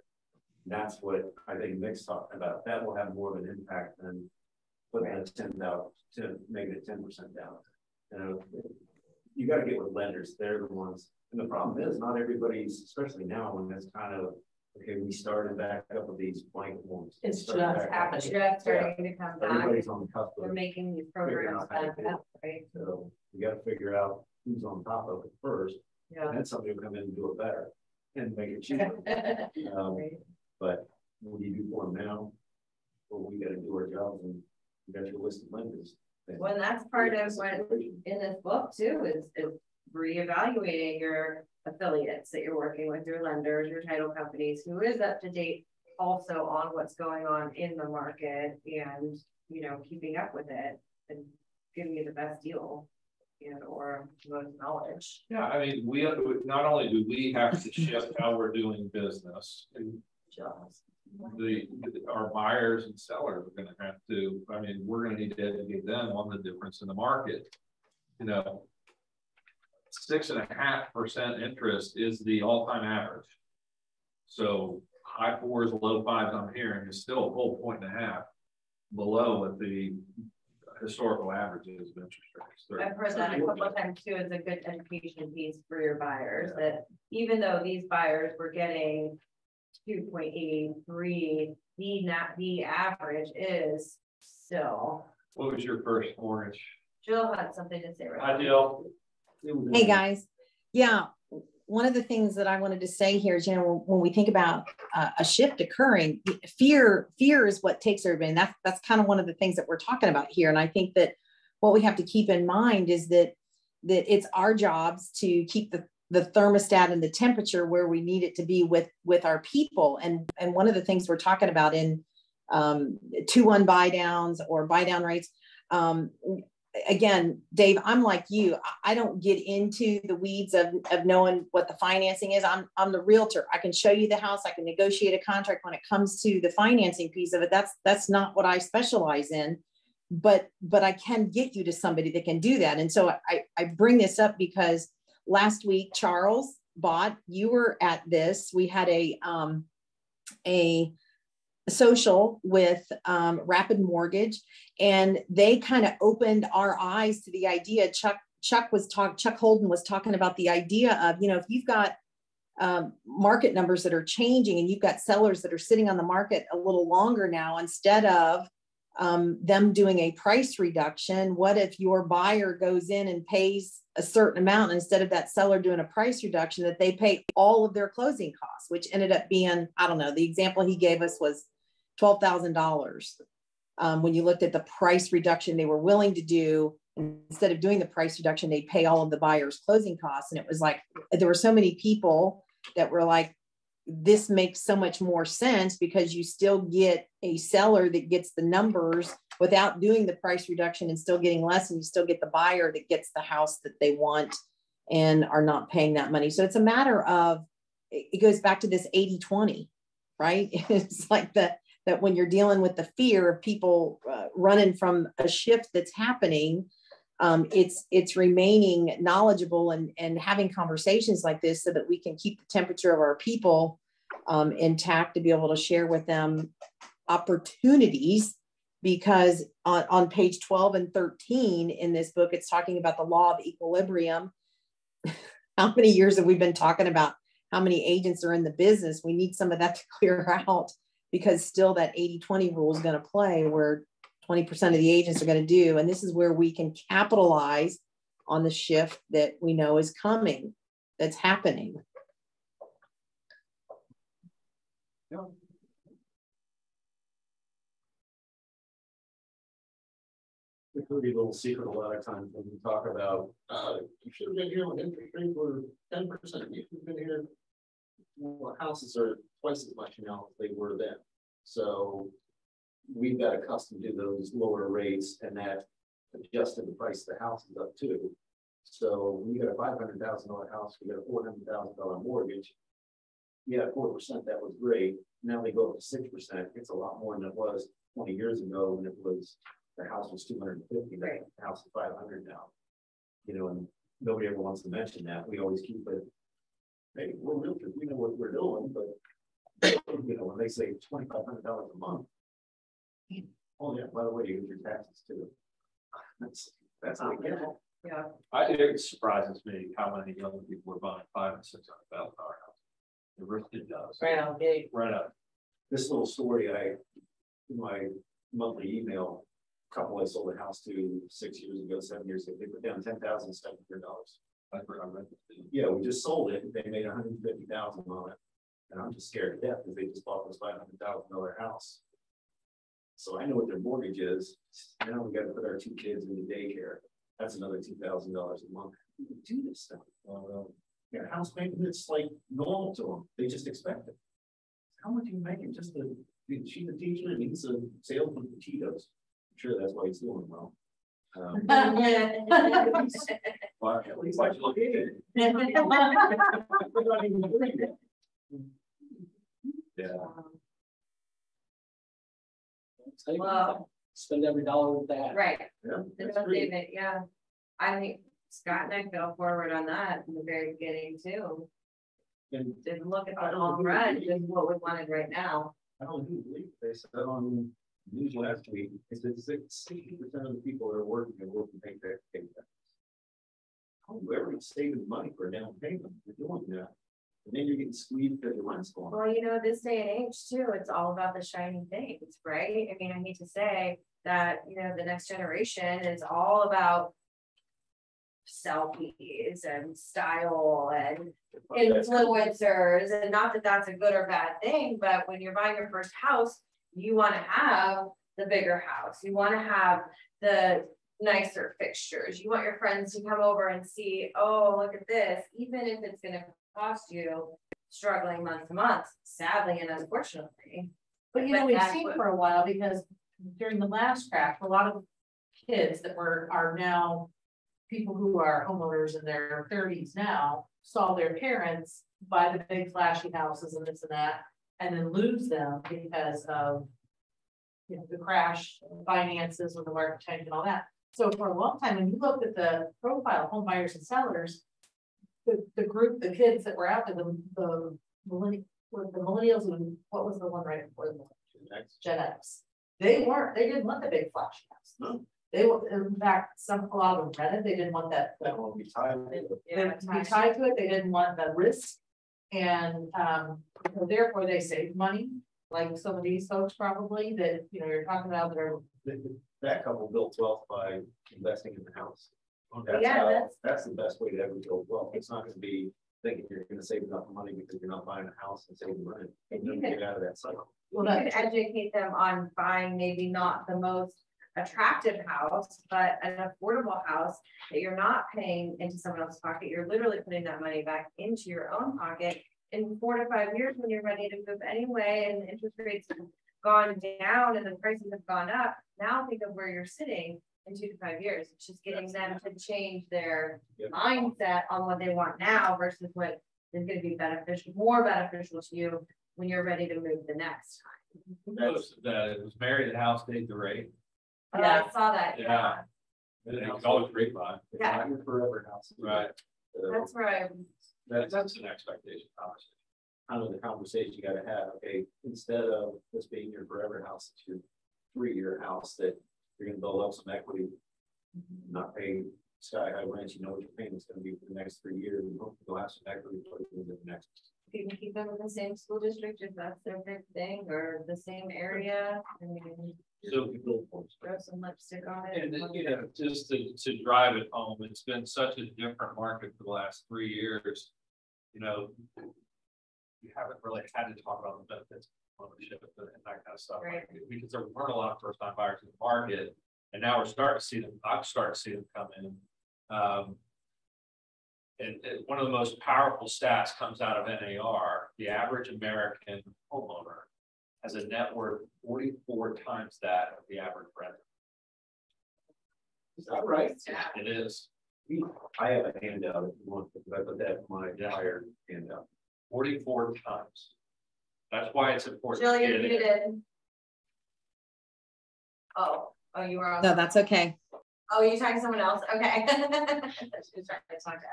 That's what I think Nick's talking about. That will have more of an impact than putting a 10 down to make it 10% down. You know, you got to get with lenders. They're the ones. And the problem is not everybody's, especially now when it's kind of, okay, we started back up with these blank forms. It's just happening. Just starting to come back. Everybody's on the cusp of We're making these programs better, right? So you got to figure out who's on top of it first. Yeah. And then somebody will come in and do it better and make it cheaper. But what do you do for them now? Well, we got to do our jobs and we got your list of lenders. Well, that's part of what in this book too is reevaluating your affiliates that you're working with, your lenders, your title companies, who is up to date also on what's going on in the market and, you know, keeping up with it and giving you the best deal and or most knowledge. Yeah, I mean, we not only do we have to shift how we're doing business, and our buyers and sellers are going to have to. I mean, we're going to need to educate them on the difference in the market. You know, 6.5% interest is the all-time average. So high 4s, low 5s I'm hearing is still a full 1.5 below what the historical averages of interest rates. I've heard that a couple of times too, as a good education piece for your buyers, that even though these buyers were getting 2.83, the average is still. What was your first mortgage? Jill had something to say right Hi, Jill. Hey guys. Yeah. One of the things that I wanted to say here is, you know, when we think about a shift occurring, fear is what takes everybody. And that's kind of one of the things that we're talking about here. And I think that what we have to keep in mind is that it's our jobs to keep the thermostat and the temperature where we need it to be with our people. And one of the things we're talking about in 2-1 buy downs or buy down rates, again, Dave, I'm like you. I don't get into the weeds of knowing what the financing is. I'm the realtor. I can show you the house. I can negotiate a contract when it comes to the financing piece of it. That's not what I specialize in, but I can get you to somebody that can do that. And so I bring this up because last week, Charles Bott, you were at this. We had a social with Rapid Mortgage, and they kind of opened our eyes to the idea. Chuck Holden was talking about the idea of, you know, if you've got market numbers that are changing and you've got sellers that are sitting on the market a little longer now, instead of them doing a price reduction, what if your buyer goes in and pays a certain amount, instead of that seller doing a price reduction, that they pay all of their closing costs, which ended up being, I don't know, the example he gave us was $12,000. When you looked at the price reduction they were willing to do, instead of doing the price reduction, they pay all of the buyer's closing costs. And it was like, there were so many people that were like, this makes so much more sense, because you still get a seller that gets the numbers without doing the price reduction and still getting less, and you still get the buyer that gets the house that they want and are not paying that money. So it's a matter of, it goes back to this 80-20, right? It's like that when you're dealing with the fear of people running from a shift that's happening, it's remaining knowledgeable and having conversations like this so that we can keep the temperature of our people intact, to be able to share with them opportunities. Because on page 12 and 13 in this book, it's talking about the law of equilibrium. How many years have we been talking about how many agents are in the business? We need some of that to clear out, because still that 80-20 rule is going to play, where 20% of the agents are going to do. And this is where we can capitalize on the shift that we know is coming, that's happening. Yeah. The dirty little secret a lot of times when we talk about, you should have been here when interest rates were 10%. You should have been here. Well, houses are twice as much now as they were then. So we've got accustomed to those lower rates, and that adjusted the price of the houses up too. So when you got a $500,000 house, you got a $400,000 mortgage. Yeah, 4%, that was great. Now they go up to 6%. It's a lot more than it was 20 years ago when it was, the house was 250, right. The house is 500 now. You know, and nobody ever wants to mention that. We always keep it, hey, we're realtors, we know what we're doing, but you know, when they say $2,500 a month, oh yeah, by the way, you get your taxes too. That's how we get it. Yeah. It surprises me how many young people are buying $500,000 and $600,000 house. It really does. Right on, big. Right up. This little story, in my monthly email, couple I sold a house to 6 years ago, 7 years ago, they put down $10,700. I read it. Yeah, we just sold it. They made $150,000 on it, and I'm just scared to death because they just bought this $500,000 house. So I know what their mortgage is. Now we got to put our 2 kids into daycare. That's another $2,000 a month. We can do this stuff. Yeah, house maintenance, like normal to them. They just expect it. How much are you making? Just she's a teacher and he's a salesman for Tito's. I'm sure that's why he's doing well. At least I look at it. Yeah. Well, spend every dollar with that. Right. Yeah, Yeah. I think Scott and I fell forward on that in the very beginning too. And Didn't look at the long run, just what we wanted right now. I don't believe they said on news last week, is that 60% of the people that are working are working paycheck to paycheck. Whoever's saving money for a down payment, you're doing that. And then you're getting squeezed because the rent's going. Well, you know, this day and age too, it's all about the shiny things, right? I mean, I hate to say that, you know, the next generation is all about selfies and style and influencers, and not that that's a good or bad thing, but when you're buying your first house, you want to have the bigger house, you want to have the nicer fixtures, you want your friends to come over and see, oh, look at this, even if it's going to cost you struggling month to month, sadly and unfortunately. But you know, we've seen for a while, because during the last crash, a lot of kids that are now people who are homeowners in their 30s now saw their parents buy the big flashy houses and this and that, and then lose them because of, you know, the crash, finances, with the market change and all that. So for a long time, when you looked at the profile home buyers and sellers, the group, the kids that were out there, the millennials, and what was the one right before the Gen X, they didn't want the big flashy house. No. They were, in fact, a lot of them rented. They didn't want that. That won't be tied. They would be tied to it. They didn't want the risk, and so therefore they saved money. Like some of these folks probably that, you know, you're talking about that are. That couple built wealth by investing in the house. That's the best way to ever build wealth. It's not going to be thinking you're going to save enough money because you're not buying a house and saving money. You can get out of that cycle. Well, you can educate them on buying maybe not the most attractive house, but an affordable house that you're not paying into someone else's pocket. You're literally putting that money back into your own pocket in 4 to 5 years when you're ready to move anyway, and the interest rates have gone down and the prices have gone up. Now think of where you're sitting in 2 to 5 years. It's just getting them to change their mindset on what they want now versus what is going to be beneficial, more beneficial to you when you're ready to move the next time. Most of that, it was married at house, paid the rate. Yeah, I saw that. Yeah. And it was always great buy. It's not your forever house. Right. That's right. That's an expectation conversation. Kind of the conversation you got to have. Okay, instead of this being your forever house, it's your 3-year house that you're going to build up some equity, not pay sky high rent. You know what your payment's going to be for the next 3 years, and hopefully you'll have some equity for the next. You can keep them in the same school district if that's their big thing, or the same area. I mean, So you build for throw some lipstick on it. And then, you know, just to drive it home, it's been such a different market for the last 3 years. You know, you haven't really had to talk about the benefits of ownership and that kind of stuff. Right. Because there weren't a lot of first-time buyers in the market, and now we're starting to see them. I'm starting to see them come in. And one of the most powerful stats comes out of NAR. The average American homeowner has a net worth 44 times that of the average renter. Is that right? It is. I have a handout if you want, because I put that in my entire handout. 44 times. That's why it's important. Jill, you're muted. Oh, you were on. No, that's okay. Oh, you talking to someone else? Okay. She's trying to talk to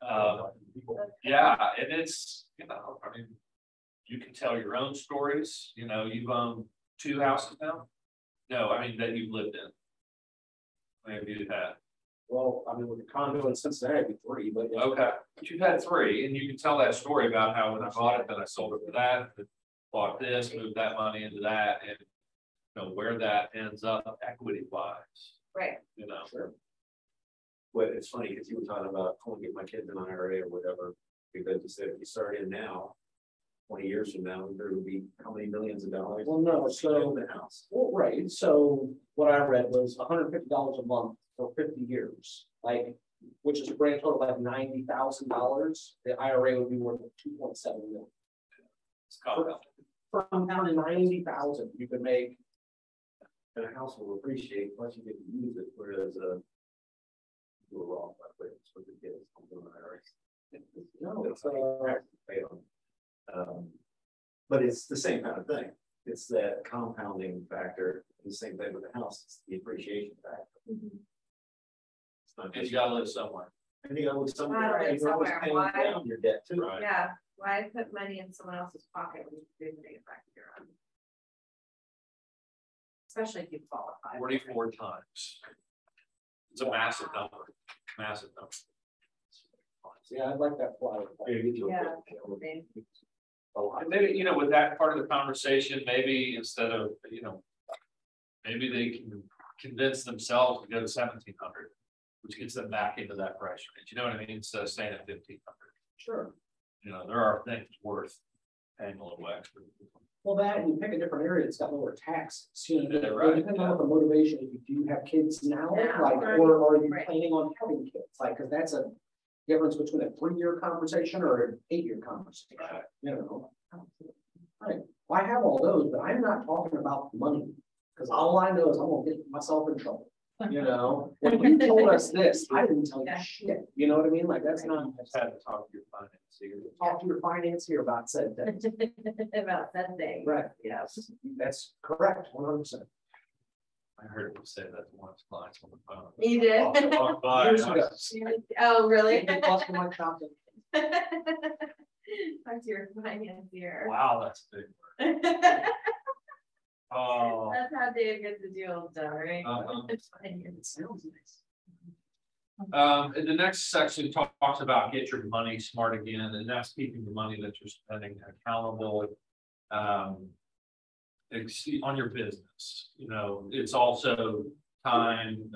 us. Yeah, and it's, you know, I mean, you can tell your own stories. You know, you've owned 2 houses now. No, I mean that you've lived in. Maybe you've had. Well, I mean, with the condo in Cincinnati, it'd be 3, but yeah. Okay, but you've had 3, and you can tell that story about how when I bought it, then I sold it for that, then bought this, moved that money into that, and you know where that ends up equity wise. Right. You know. Sure. But it's funny because you were talking about I want to get my kids in an IRA or whatever, because you said if you start in now, 20 years from now, there would be how many millions of dollars? Well, no, so the house. Well, right. So what I read was $150 a month for 50 years, like, which is a grand total of like $90,000. The IRA would be worth $2.7 million. It's compounded. From down to 90,000, you could make. And a house will appreciate once you get to use it, whereas you're wrong, by the way, it's what it is. No, it's but it's the same kind of thing. It's that compounding factor. The same thing with the house. It's the appreciation factor. It's not And you gotta live somewhere. And you gotta live somewhere. Gotta live And you're always somewhere. paying Why? down your debt too. Right. Yeah. Why put money in someone else's pocket when you can bring it back to your own? especially if you qualify. 44 times. It's a massive number. Massive number. Yeah, I'd like that flyer. Yeah. And maybe, you know, with that part of the conversation, maybe instead of, you know, maybe they can convince themselves to go to 1,700, which gets them back into that price range. You know what I mean? Instead of staying at 1,500. Sure. You know, there are things worth paying a little extra. Well, that, and you pick a different area, it's got lower taxes, you know, Yeah, right, depending on what the motivation, if you do have kids now, Yeah, like, right. or are you Right. planning on having kids? Like, cause that's a difference between a 3-year conversation or an 8-year conversation, Right. you know? Right, well, I have all those, but I'm not talking about money, because all I know is I'm gonna get myself in trouble. You know, when you told us this, I didn't tell you Yeah. shit, you know what I mean? Like, that's not, I just had to talk to your financier. talk to your financier about said things. About that thing. Right, Yes. that's correct, 100%. I heard him say that to one of his clients on the phone. You did? Walked by, Years and I was- ago. Oh, really? Been busting my chops. That's your financier. Wow, that's a big word. Oh. That's how Dave gets the deal done, right? Uh-huh. It sounds nice. And the next section talks about get your money smart again, and that's keeping the money that you're spending accountable. On your business, you know, it's also time.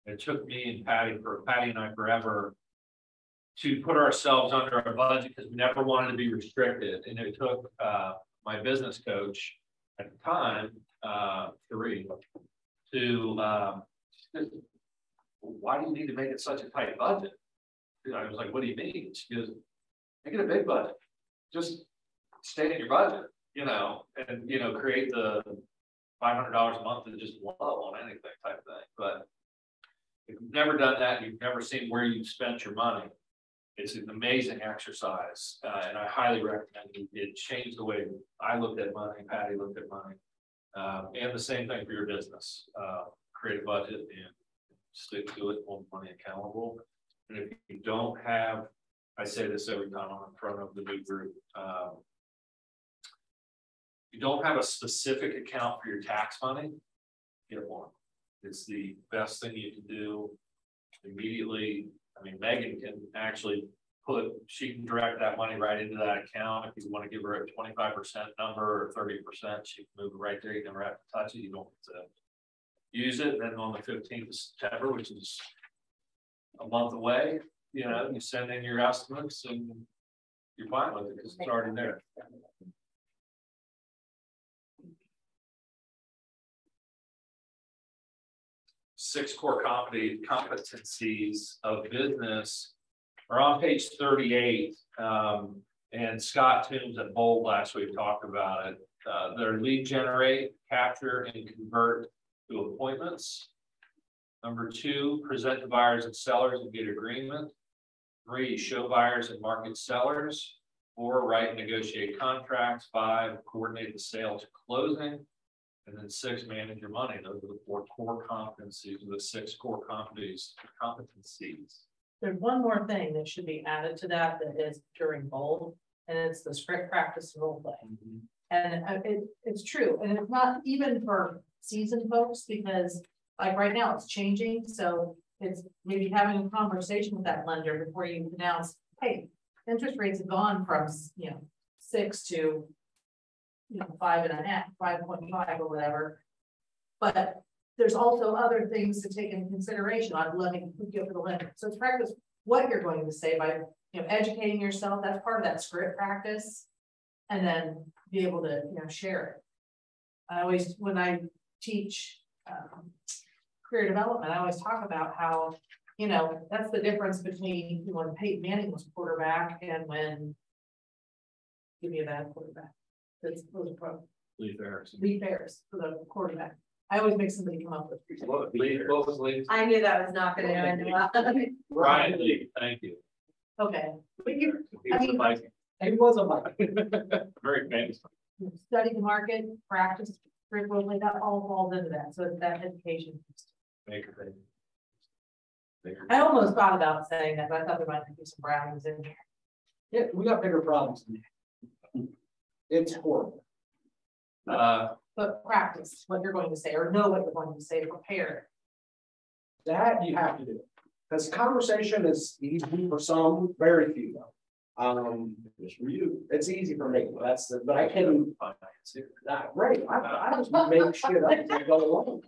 It took me and Patty and I forever to put ourselves under a budget because we never wanted to be restricted, and it took my business coach at the time, Therese, to why do you need to make it such a tight budget? You know, I was like, what do you mean? She goes, make it a big budget. Just stay in your budget, you know, and, you know, create the $500 a month and just low on anything type thing. But if you've never done that, you've never seen where you've spent your money, it's an amazing exercise. And I highly recommend it. It changed the way I looked at money, Patty looked at money. And the same thing for your business. Create a budget and stick to it, hold money accountable. And if you don't have, I say this every time I'm in front of the new group, you don't have a specific account for your tax money, get one. It's the best thing you can do immediately. I mean, Megan can actually she can direct that money right into that account. If you want to give her a 25% number or 30%, she can move it right there. You never have to touch it. You don't have to use it. And then on the 15th of September, which is a month away, you know, you send in your estimates and you're fine with it because it's already there. Six core competencies of business are on page 38. And Scott Toombs at Bold last week talked about it. They're lead generate, capture, and convert to appointments. Number 2, present to buyers and sellers and get agreement. 3, show buyers and market sellers. 4, write and negotiate contracts. 5, coordinate the sale to closing. And then 6, manage your money. Those are the 4 core competencies, or the 6 core competencies. There's one more thing that should be added to that is during Bold, and it's the script practice role play. Mm-hmm. And it's true, and it's not even for seasoned folks, because like right now it's changing. So it's maybe having a conversation with that lender before you announce, hey, interest rates have gone from 6 to 5.5, 5.5 or whatever. But there's also other things to take into consideration on letting you for the lender. So it's practice what you're going to say by educating yourself. That's part of that script practice, and then be able to share it. I always, when I teach career development, I always talk about how that's the difference between when Peyton Manning was quarterback and when, give me a bad quarterback. Those are probably Lee Ferris. Lee Ferris for the quarterback. I always make somebody come up with. What was Lee? I knew that was not going to end well. Ryan Lee, thank you. Okay, but He was a very famous. Study the market, practice, frequently, that all falls into that. So it's that education. Baker. I almost thought about saying that, but I thought there might be some brownies in there. Yeah, we got bigger problems than that. It's horrible. but practice what you're going to say, or know what you're going to say, prepare. That you have to do. Because conversation is easy for some, very few though. Just for you, it's easy for me, but I can, right, I just make shit up as I go along.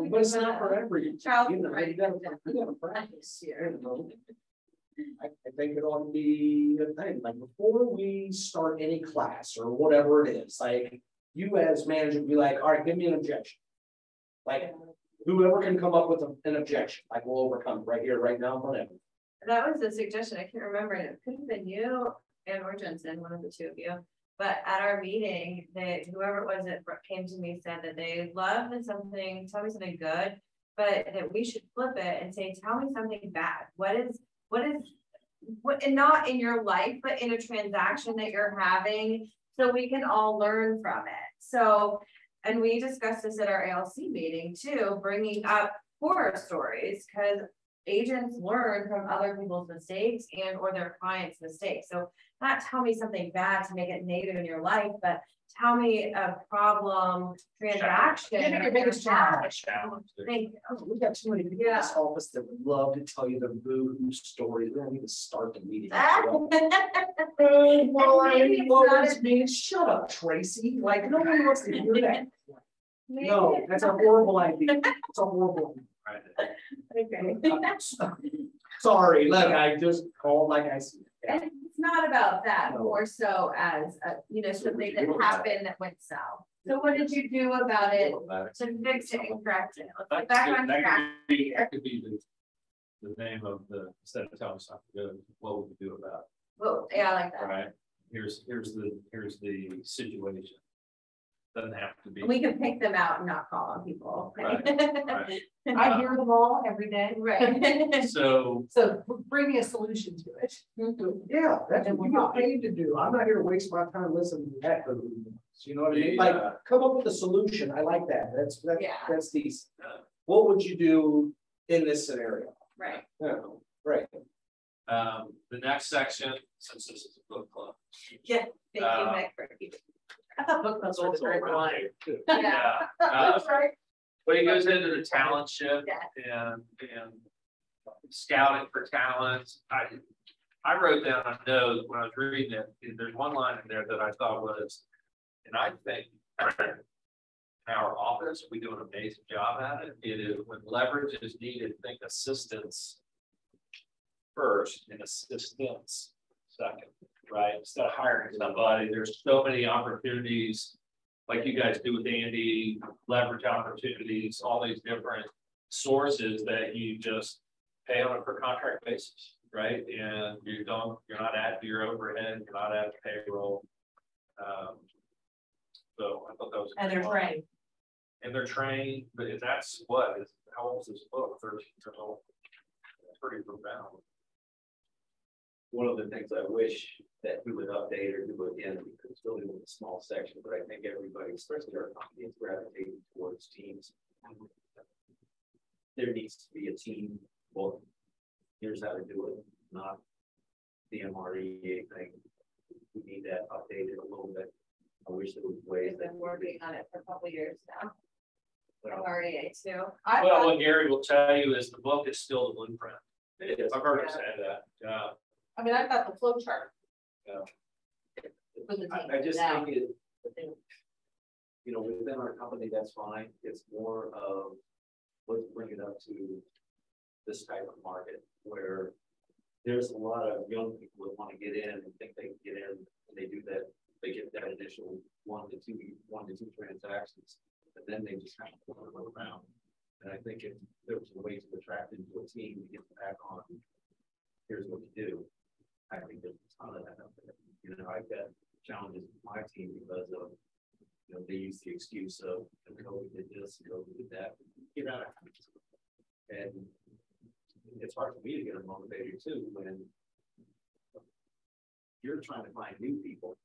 But it's not for every, you know, you gotta practice, you know. I think it ought to be a thing, like before we start any class or whatever it is, like you as manager be like, all right, give me an objection. Like whoever can come up with an objection, like we'll overcome right here, right now, whatever. That was a suggestion. I can't remember. And it could have been you and or Jensen, one of the two of you. But at our meeting, whoever it was that came to me said that they love something, tell me something good, but that we should flip it and say, tell me something bad. What and not in your life, but in a transaction that you're having, so we can all learn from it. So, and we discussed this at our ALC meeting too, bringing up horror stories, because agents learn from other people's mistakes and or their clients' mistakes. So not tell me something bad to make it negative in your life, but tell me a problem transaction. Give me your biggest challenge. Thank you. Oh, we got too many people in this office that would love to tell you the boo-hoo stories. We don't need to start the meeting. Shut up, Tracy. Like, no one wants to hear that. No, that's a horrible idea. It's a horrible idea. Okay. Sorry, look, I just called like I said. And it's not about that, more so as something that happened that went south. So what did you do about it to fix it and correct it? Let's get back on track. That could be the name of the, instead of telling us something good, what would we do about it? Well, yeah, I like that. Right. Here's the situation. Doesn't have to be. We can pick them out and not call on people. Right, right. I hear them all every day. Right. So bring me a solution to it. Yeah, that's what we got paid to do. I'm not here to waste my time listening to that. You know what I mean? Like, come up with a solution. I like that. That's decent. What would you do in this scenario? Right. Yeah, right. The next section, since this is a book club. Yeah. Thank you, Mike, for I thought book clubs were the great one. Yeah. That's right. But he goes into the talent shift and scouting for talent. I wrote down a note when I was reading it. There's one line in there that I thought was, and I think in our office, we do an amazing job at it. It is when leverage is needed, think assistance first and assistance second, right? Instead of hiring somebody, there's so many opportunities like you guys do with Andy, leverage opportunities, all these different sources that you just pay on a per contract basis, right? And you're not adding to your overhead, you're not adding payroll. So I thought that was. And they're trained. And they're trained, but that's what is, how old is this book? 13 years old. That's pretty profound. One of the things I wish that we would update or do again, because it's really a small section, but I think everybody, especially our company, is gravitating towards teams. There needs to be a team. Well, here's how to do it, not the MREA thing. We need that updated a little bit. I wish there was ways. We've been working on it for a couple of years now. Well, REA too. Well, what Gary will tell you is the book is still the blueprint. it is. I've heard him say that. Yeah. I mean, I've got the flow chart. Yeah. For the team. I just now. think you know, within our company, that's fine. It's more of, let's bring it up to this type of market where there's a lot of young people that want to get in and think they can get in, and they do that. They get that initial one to two transactions, and then they just kind of go around. And I think if there was a way to attract into a team to get back on, here's what you do. I think there's a ton of that out there. You know, I've got challenges with my team because of, you know, they use the excuse of, COVID did this, COVID did that. Get out of it. And it's hard for me to get them motivated too when you're trying to find new people.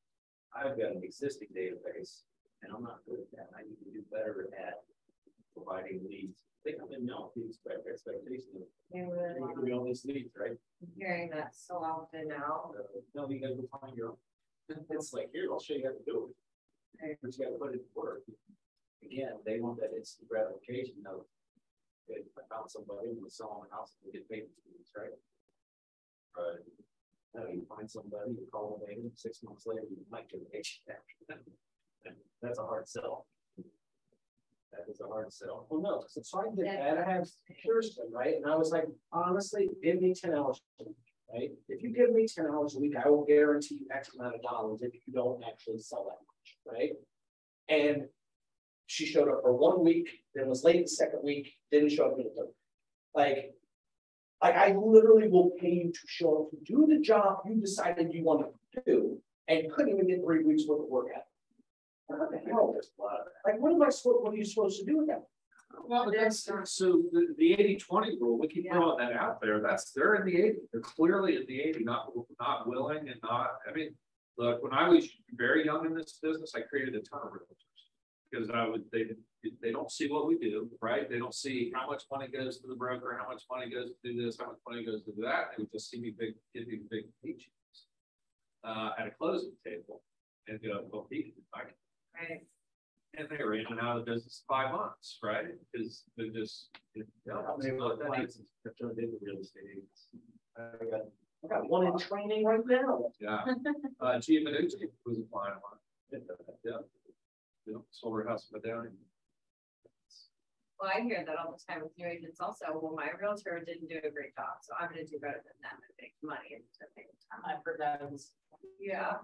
I've got an existing database and I'm not good at that. I need to do better at providing leads. They come in now, the expectation of we all these leads, right? I'm hearing that so often now. No, you gotta go find your own. It's like, here, I'll show you how to do it. But you gotta put it to work. Again, they want that instant gratification of, if I found somebody and we sell them a house, we get paid for 2 weeks, right? Right. Now you find somebody, you call them in, 6 months later, you might get a paycheck. That's a hard sell. That is a hard sell. Well, no, so I did that. I have Kirsten, right? And I was like, honestly, give me 10 hours a week, right? If you give me 10 hours a week, I will guarantee you X amount of dollars if you don't actually sell that much, right? And she showed up for 1 week, then was late the second week, didn't show up in the third. Like I literally will pay you to show up to do the job you decided you wanted to do, and couldn't even get 3 weeks worth of work out. What the hell? Like, what are you supposed to do with that? Well, but that's, so the 80-20 rule, we keep throwing that out there. They're in the 80. They're clearly in the 80, not willing and not, I mean, look, when I was very young in this business, I created a ton of realtors because they don't see what we do, right? They don't see how much money goes to the broker, how much money goes to do this, how much money goes to do that. They would just see me give me big paychecks at a closing table and go, well, Right. And they were in and out of the business 5 months, right? Because they're just, real estate agents. I got one in training right now. Yeah. Gia Minucci was a client of mine. Yeah. Sold her house in Medallion. Well, I hear that all the time with new agents also. Well, my realtor didn't do a great job, so I'm gonna do better than them and make money and take time. I've heard that. Yeah.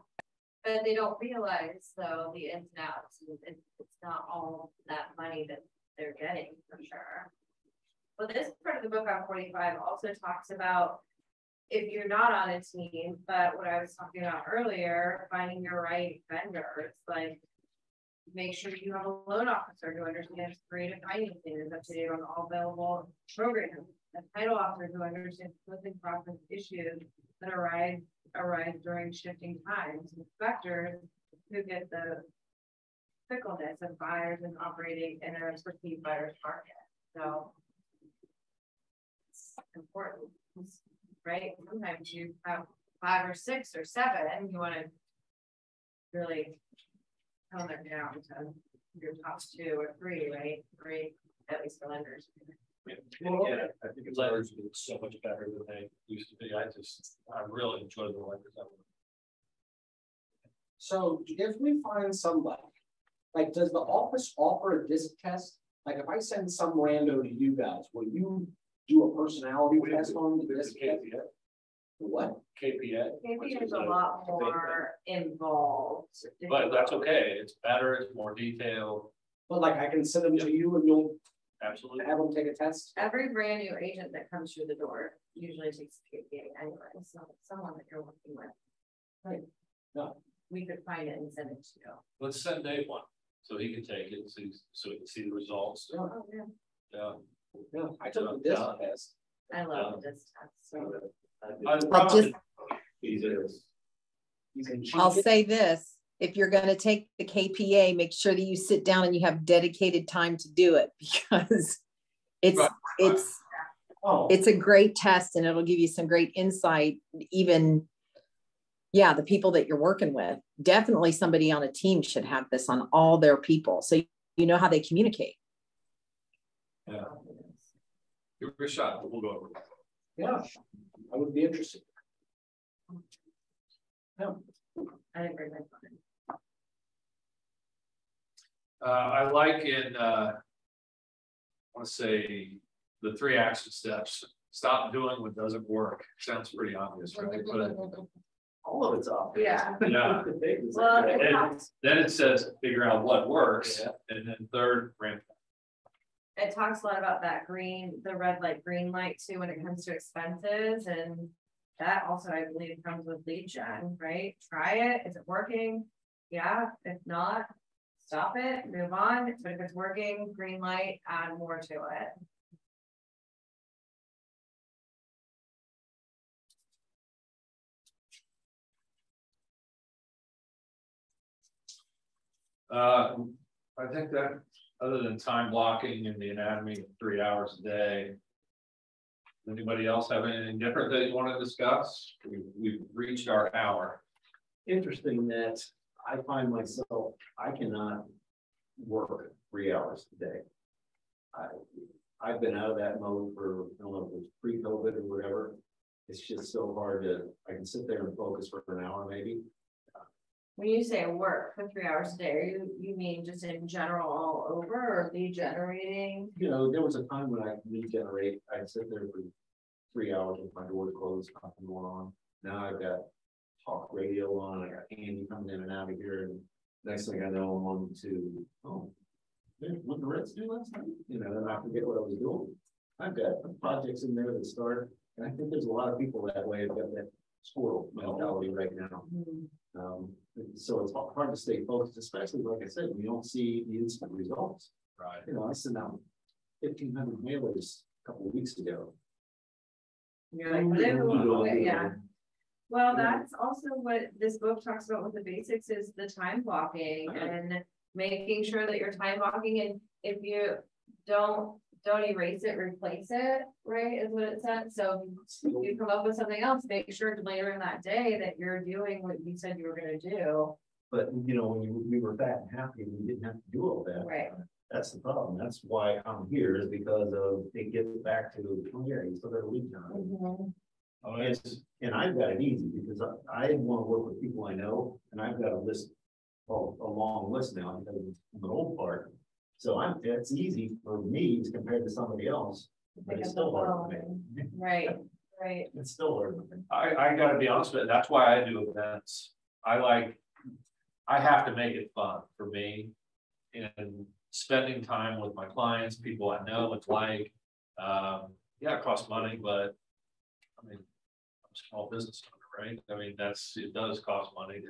But they don't realize though the ins and outs. It's not all that money that they're getting for sure. Well, this part of the book on 45 also talks about if you're not on a team, but what I was talking about earlier, finding your right vendors, like make sure you have a loan officer who understands creative financing, is up to date on all available programs, a title officer who understands closing process issues that arise during shifting times, inspectors who get the fickleness of buyers and operating in a perceived buyer's market. So it's important, right? Sometimes you have 5 or 6 or 7, and you want to really tone them down to your top 2 or 3, right? 3, at least for lenders. Yeah, I think it's lenders are so much better than they used to be. I really enjoy the lenders. So if we find somebody, like, does the office offer a disc test? Like, if I send some rando to you guys, will you do a personality test on the disc test? What? KPA. KPA is a lot more involved. But that's okay. It's better. It's more detailed. But like, I can send them to you and you'll Absolutely. have them take a test? Every brand new agent that comes through the door usually takes KPA anyway, so it's someone that you're working with. Like, No. we could find it and send it to you. Let's send Dave one so he can take it, so he can see the results. Oh, yeah. Yeah. Yeah, I took the disc test. I love this test. So. I'll say this, if you're going to take the KPA, make sure that you sit down and you have dedicated time to do it, because it's a great test and it'll give you some great insight. Even, yeah, the people that you're working with, definitely somebody on a team should have this on all their people, so you know how they communicate. Yeah. Give it a shot. We'll go over it. Yeah, I would be interested. I didn't bring my phone. I like in, I want to say the 3 action steps. Stop doing what doesn't work. Sounds pretty obvious, right? But All of it's obvious. Yeah. yeah. Well, Then it says figure out what works, and then 3rd, ramp. it talks a lot about that the red light, green light too, when it comes to expenses. And that also, I believe, comes with lead gen, right? Try it. Is it working? Yeah. If not, stop it, move on. But if it's working, green light, add more to it. I think that other than time blocking and the anatomy of 3 hours a day, anybody else have anything different that you want to discuss? We've reached our hour. Interesting that I find myself, I cannot work 3 hours a day. I've been out of that mode for, I don't know if it was pre-COVID or whatever. It's just so hard to, I can sit there and focus for an hour maybe. When you say work for 3 hours a day, you mean just in general all over, or lead generating? You know, there was a time when I lead generate, I'd sit there for 3 hours with my doors closed, nothing going on. Now I've got talk radio on, I got Andy coming in and out of here, and next thing I know, I'm on to, what the Reds do last night? You know, and I forget what I was doing. I've got projects in there that start, and I think there's a lot of people that way, have got that squirrel mentality right now. So it's hard to stay focused, especially like I said, we don't see the instant results. Right. You know, I sent out 1,500 mailers a couple of weeks ago. You're like, yeah. Well, that's also what this book talks about with the basics is the time blocking and making sure that you're time blocking, and if you don't erase it, replace it, right, is what it said. So if you come up with something else, make sure later in that day that you're doing what you said you were going to do. But you know, when we were fat and happy, we didn't have to do all that. Right. That's the problem. That's why I'm here, is because of it gets back to, oh yeah, you still got a lead time. And I've got it easy because I want to work with people I know, and I've got a list, a long list now because of the old part. So it's easy for me as compared to somebody else, but it's still hard for me. Right. It's still hard for me. I gotta be honest with you, that's why I do events. I have to make it fun for me, and spending time with my clients, people I know, it's like, yeah, it costs money, but I mean, I'm a small business owner, right? I mean, it does cost money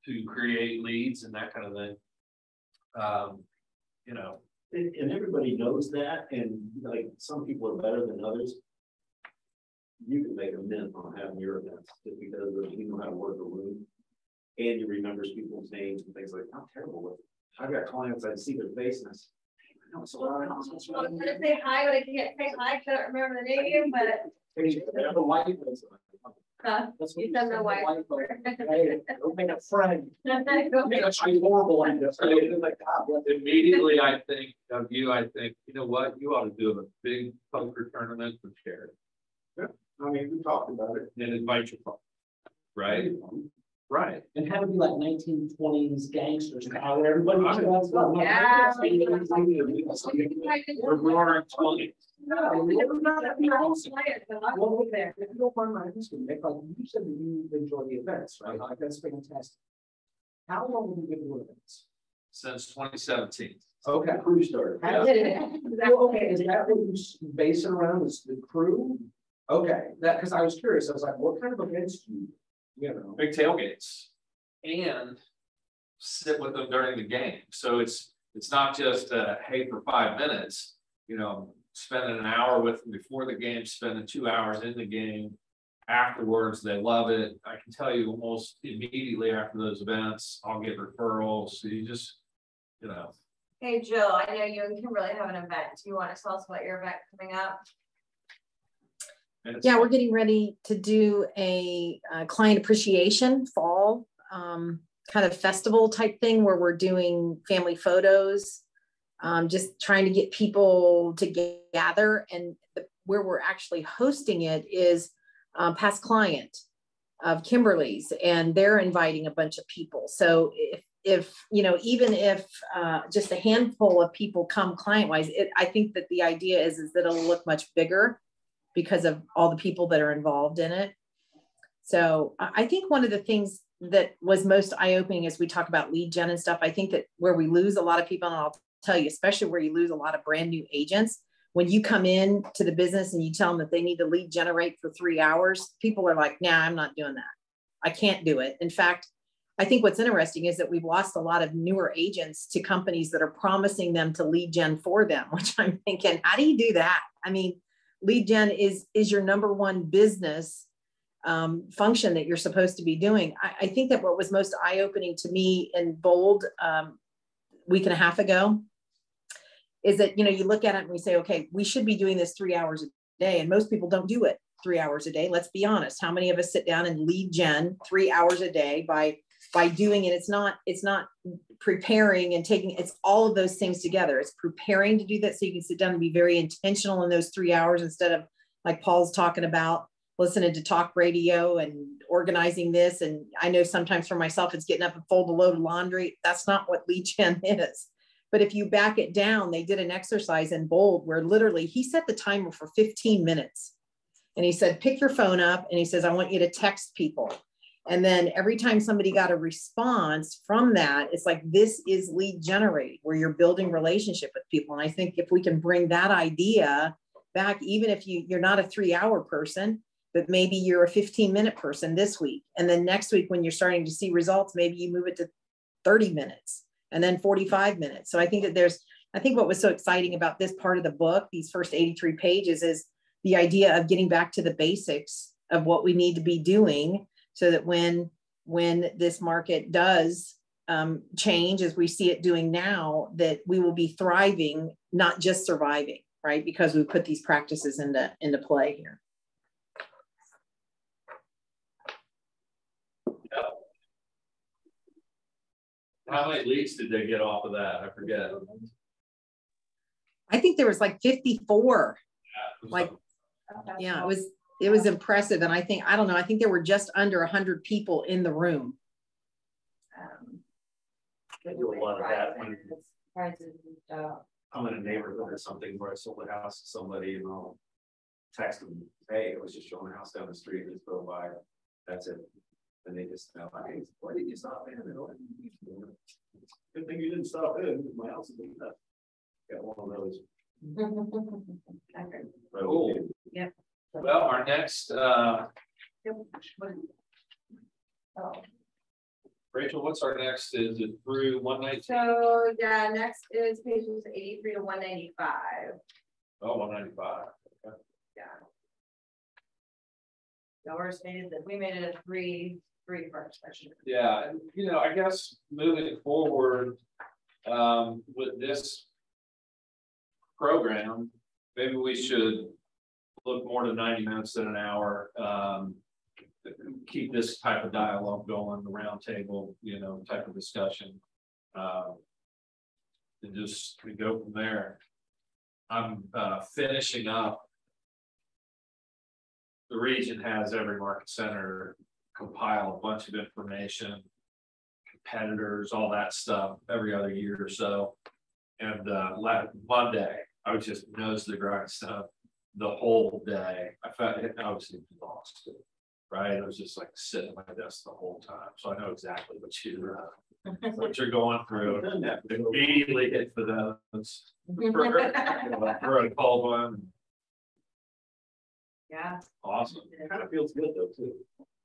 to create leads and that kind of thing. You know, and everybody knows that, and like some people are better than others. You can make a mint on having your events just because you know how to work a room, and you remember people's names and things like that. I'm terrible with it. I've got clients, I see their face and I say, I know, so I'm gonna say hi, but I can't say hi, I don't remember the name, but the light is. That's what you said, the wife. Hey, don't make a friend. She's horrible at this. immediately I think of you, you know what, you ought to do a big poker tournament for charity. Yeah. I mean, we talked about it. And invite your friends, right? Right. And have it be like 1920s gangsters, where everybody. Yeah. We're roaring 20. Well, if you don't mind my history, Nick, like you said that you enjoy the events, right? Like that's fantastic. How long have you been doing events? Since 2017. Okay. Crew started. Okay, is that what you base it around? Is the crew? Okay, that because I was curious. I was like, what kind of events do you know? Big tailgates and sit with them during the game. So it's not just hey, for 5 minutes, you know, spending an hour with them before the game, spending 2 hours in the game. Afterwards, they love it. I can tell you almost immediately after those events, I'll get referrals. So you just, you know. Hey, Jill, I know you and Kimberly have an event. Do you want to tell us about your event coming up? Yeah, we're getting ready to do a client appreciation fall kind of festival type thing where we're doing family photos, just trying to get people to gather. And where we're actually hosting it is past client of Kimberly's, and they're inviting a bunch of people. So if you know, even if just a handful of people come client-wise, I think that the idea is that it'll look much bigger because of all the people that are involved in it. So I think one of the things that was most eye-opening as we talk about lead gen and stuff, I think that where we lose a lot of people, and I'll tell you, especially where you lose a lot of brand new agents, when you come in to the business and you tell them that they need to lead generate for 3 hours, people are like, nah, I'm not doing that. I can't do it. In fact, I think what's interesting is that we've lost a lot of newer agents to companies that are promising them to lead gen for them, which I'm thinking, how do you do that? I mean, lead gen is your number one business function that you're supposed to be doing. I think that what was most eye-opening to me in Bold week and a half ago is that, you know, you look at it and we say, okay, we should be doing this 3 hours a day. And most people don't do it 3 hours a day. Let's be honest. How many of us sit down and lead gen 3 hours a day by by doing it, it's not preparing and taking, it's all of those things together. It's preparing to do that so you can sit down and be very intentional in those 3 hours instead of, like Paul's talking about, listening to talk radio and organizing this. And I know sometimes for myself, it's getting up and fold a load of laundry. That's not what lead gen is. But if you back it down, they did an exercise in Bold where literally he set the timer for 15 minutes. And he said, pick your phone up. And he says, I want you to text people. And then every time somebody got a response from that, it's like, this is lead generate, where you're building relationship with people. And I think if we can bring that idea back, even if you're not a 3 hour person, but maybe you're a 15-minute person this week. And then next week, when you're starting to see results, maybe you move it to 30 minutes and then 45 minutes. So I think that I think what was so exciting about this part of the book, these first 83 pages, is the idea of getting back to the basics of what we need to be doing so that when this market does change, as we see it doing now, that we will be thriving, not just surviving, right? Because we put these practices into play here. How many leads did they get off of that? I forget. I think there was like 54. Yeah, like, yeah, it was impressive. And I think there were just under 100 people in the room. I do a lot of that when I'm in a neighborhood or something where I sold a house to somebody and I'll text them, hey, I was just showing a house down the street and just go by. That's it. And they just know, hey, why didn't you stop in? Good thing you didn't stop in. My house is big enough. Got one of those. Cool. Yep. Well, our next Rachel, what's our next? Is it through 119? So yeah, next is pages 83 to 195. Oh, 195. Okay. Yeah. So we're stated that we made it a three part session. Yeah, and I guess moving forward with this program, maybe we should look more to 90 minutes than an hour. Keep this type of dialogue going, the round table, type of discussion, and just go from there. I'm finishing up. The region has every market center compile a bunch of information, competitors, all that stuff every other year or so. And last Monday, I was just nose to the grindstone the whole day. I felt it, I was exhausted, right? I was just like sitting at my desk the whole time. So I know exactly what you're going through. Immediately hit for those for a cold one. Yeah. Awesome. It kind of feels good though too.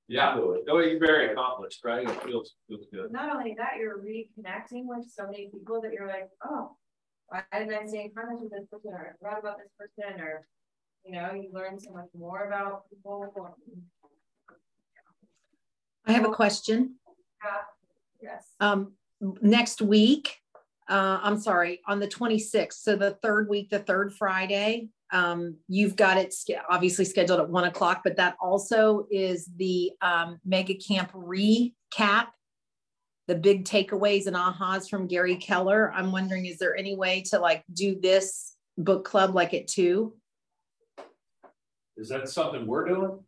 Yeah. Oh, you're very accomplished, right? It feels good. Not only that, you're reconnecting with so many people that you're like, oh, why didn't I stay in contact with this person, or I read about this person, or you learn so much more about people. I have a question. Yes. Next week, I'm sorry, on the 26th. So the third week, the third Friday, you've got it obviously scheduled at 1 o'clock, but that also is the Mega Camp recap, the big takeaways and ahas from Gary Keller. I'm wondering, is there any way to do this book club at 2? Is that something we're doing?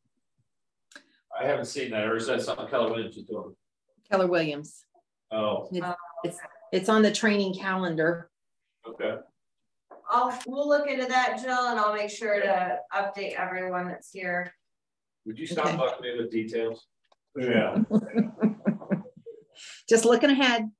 I haven't seen that, or is that something Keller Williams is doing? Keller Williams. Oh, it's on the training calendar. Okay. We'll look into that, Jill, and I'll make sure to update everyone that's here. Would you stop bucking me with details? Yeah. Just looking ahead.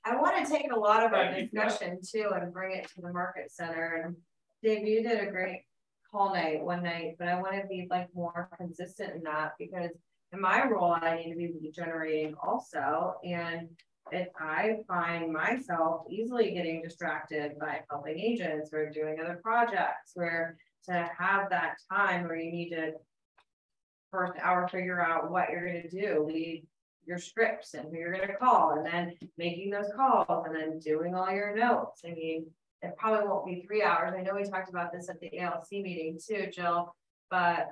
I want to take a lot of our discussion too and bring it to the market center. And Dave, you did a great call night one night, but I want to be more consistent in that, because in my role, I need to be lead generating also. And if I find myself easily getting distracted by helping agents or doing other projects, where to have that time where you need to first hour figure out what you're going to do, lead your scripts and who you're going to call, and then making those calls and then doing all your notes. I mean, it probably won't be 3 hours. I know we talked about this at the ALC meeting too, Jill, but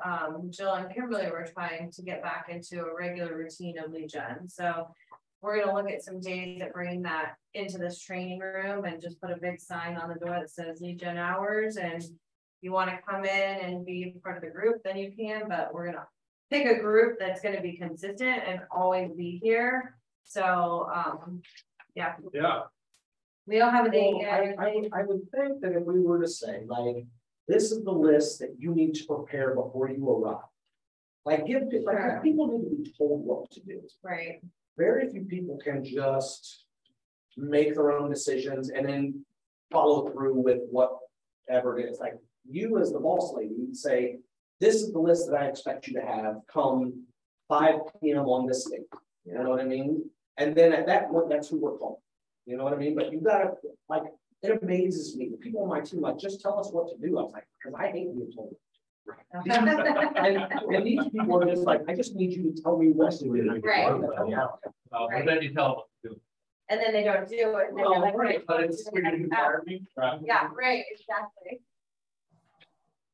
Jill and Kimberly were trying to get back into a regular routine of lead gen. So we're gonna look at some days that bring that into this training room and just put a big sign on the door that says lead gen hours. And if you want to come in and be part of the group, then you can, but we're gonna pick a group that's gonna be consistent and always be here. So yeah. We don't have a date yet. I would think that if we were to say, like, this is the list that you need to prepare before you arrive. Like, people need to be told what to do. Right. Very few people can just make their own decisions and then follow through with whatever it is. Like, you as the boss lady, you say, this is the list that I expect you to have come 5 p.m. on this date. You know what I mean? And then at that point, that's who we're calling. You know what I mean? But you gotta, like, it amazes me. The people on my team, like, just tell us what to do. I was like, because I hate being told. and these people are just like, I just need you to tell me what to do. Right. But then you tell them to do it. And then they don't do it. And then Well, you're like, right, but it's Right. yeah, right, exactly.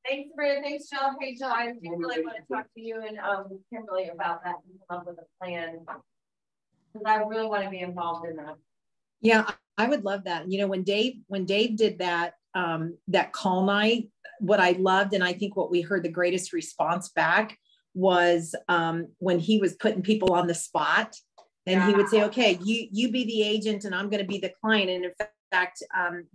Thanks, Sabrina. Thanks, Jill. Hey, Jill, I do really want to talk to you and Kimberly about that and come up with a plan. Because I really want to be involved in that. Yeah, I would love that. You know, when Dave did that, that call night, what I loved, and I think what we heard the greatest response back was when he was putting people on the spot, and he would say, okay, you be the agent and I'm going to be the client. And in fact,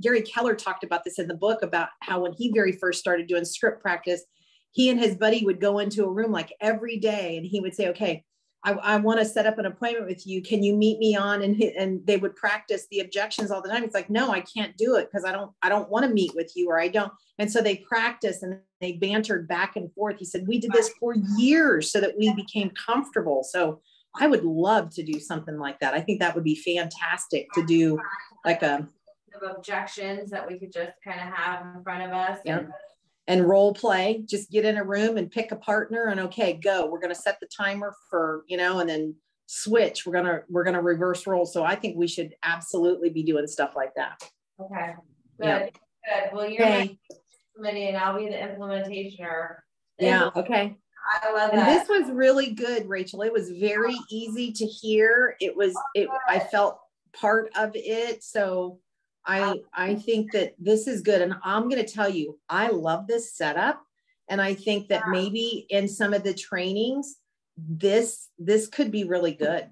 Gary Keller talked about this in the book about how when he very first started doing script practice, he and his buddy would go into a room like every day and he would say, okay, I want to set up an appointment with you. Can you meet me on? And they would practice the objections all the time. It's like, no, I can't do it because I don't want to meet with you, or I don't. And so they practiced and they bantered back and forth. He said, we did this for years so that we became comfortable. So I would love to do something like that. I think that would be fantastic to do, like a objections that we could just kind of have in front of us. Yeah. And role play, just get in a room and pick a partner and okay, go. We're going to set the timer for, and then switch. We're going to reverse roles. So I think we should absolutely be doing stuff like that. Okay. Good. Yeah. Good. Well, you're my committee and I'll be the implementationer. Yeah. Okay. I love and that. This was really good, Rachel. It was very easy to hear. I felt part of it. So I think that this is good. And I'm going to tell you, I love this setup. And I think that maybe in some of the trainings, this could be really good.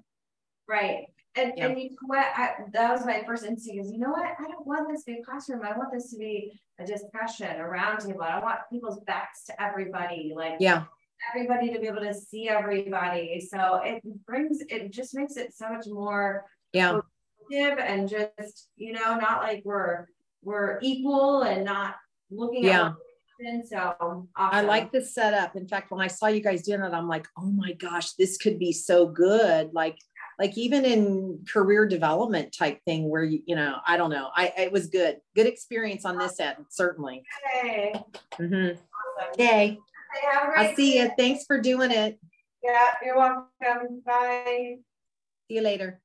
Right. And you know what? That was my first instinct is, you know what? I don't want this to be a classroom. I want this to be a discussion, a roundtable. I want people's backs to everybody. Like, everybody to be able to see everybody. So it just makes it so much more and just, not like we're equal and not looking at so awesome. I like this setup. In fact, when I saw you guys doing it, I'm like, oh my gosh, this could be so good. Like even in career development type thing where I don't know. It was good experience on this end, certainly. Okay. Awesome. Okay. Hey, have a great I'll see you. Thanks for doing it. Yeah, you're welcome. Bye. See you later.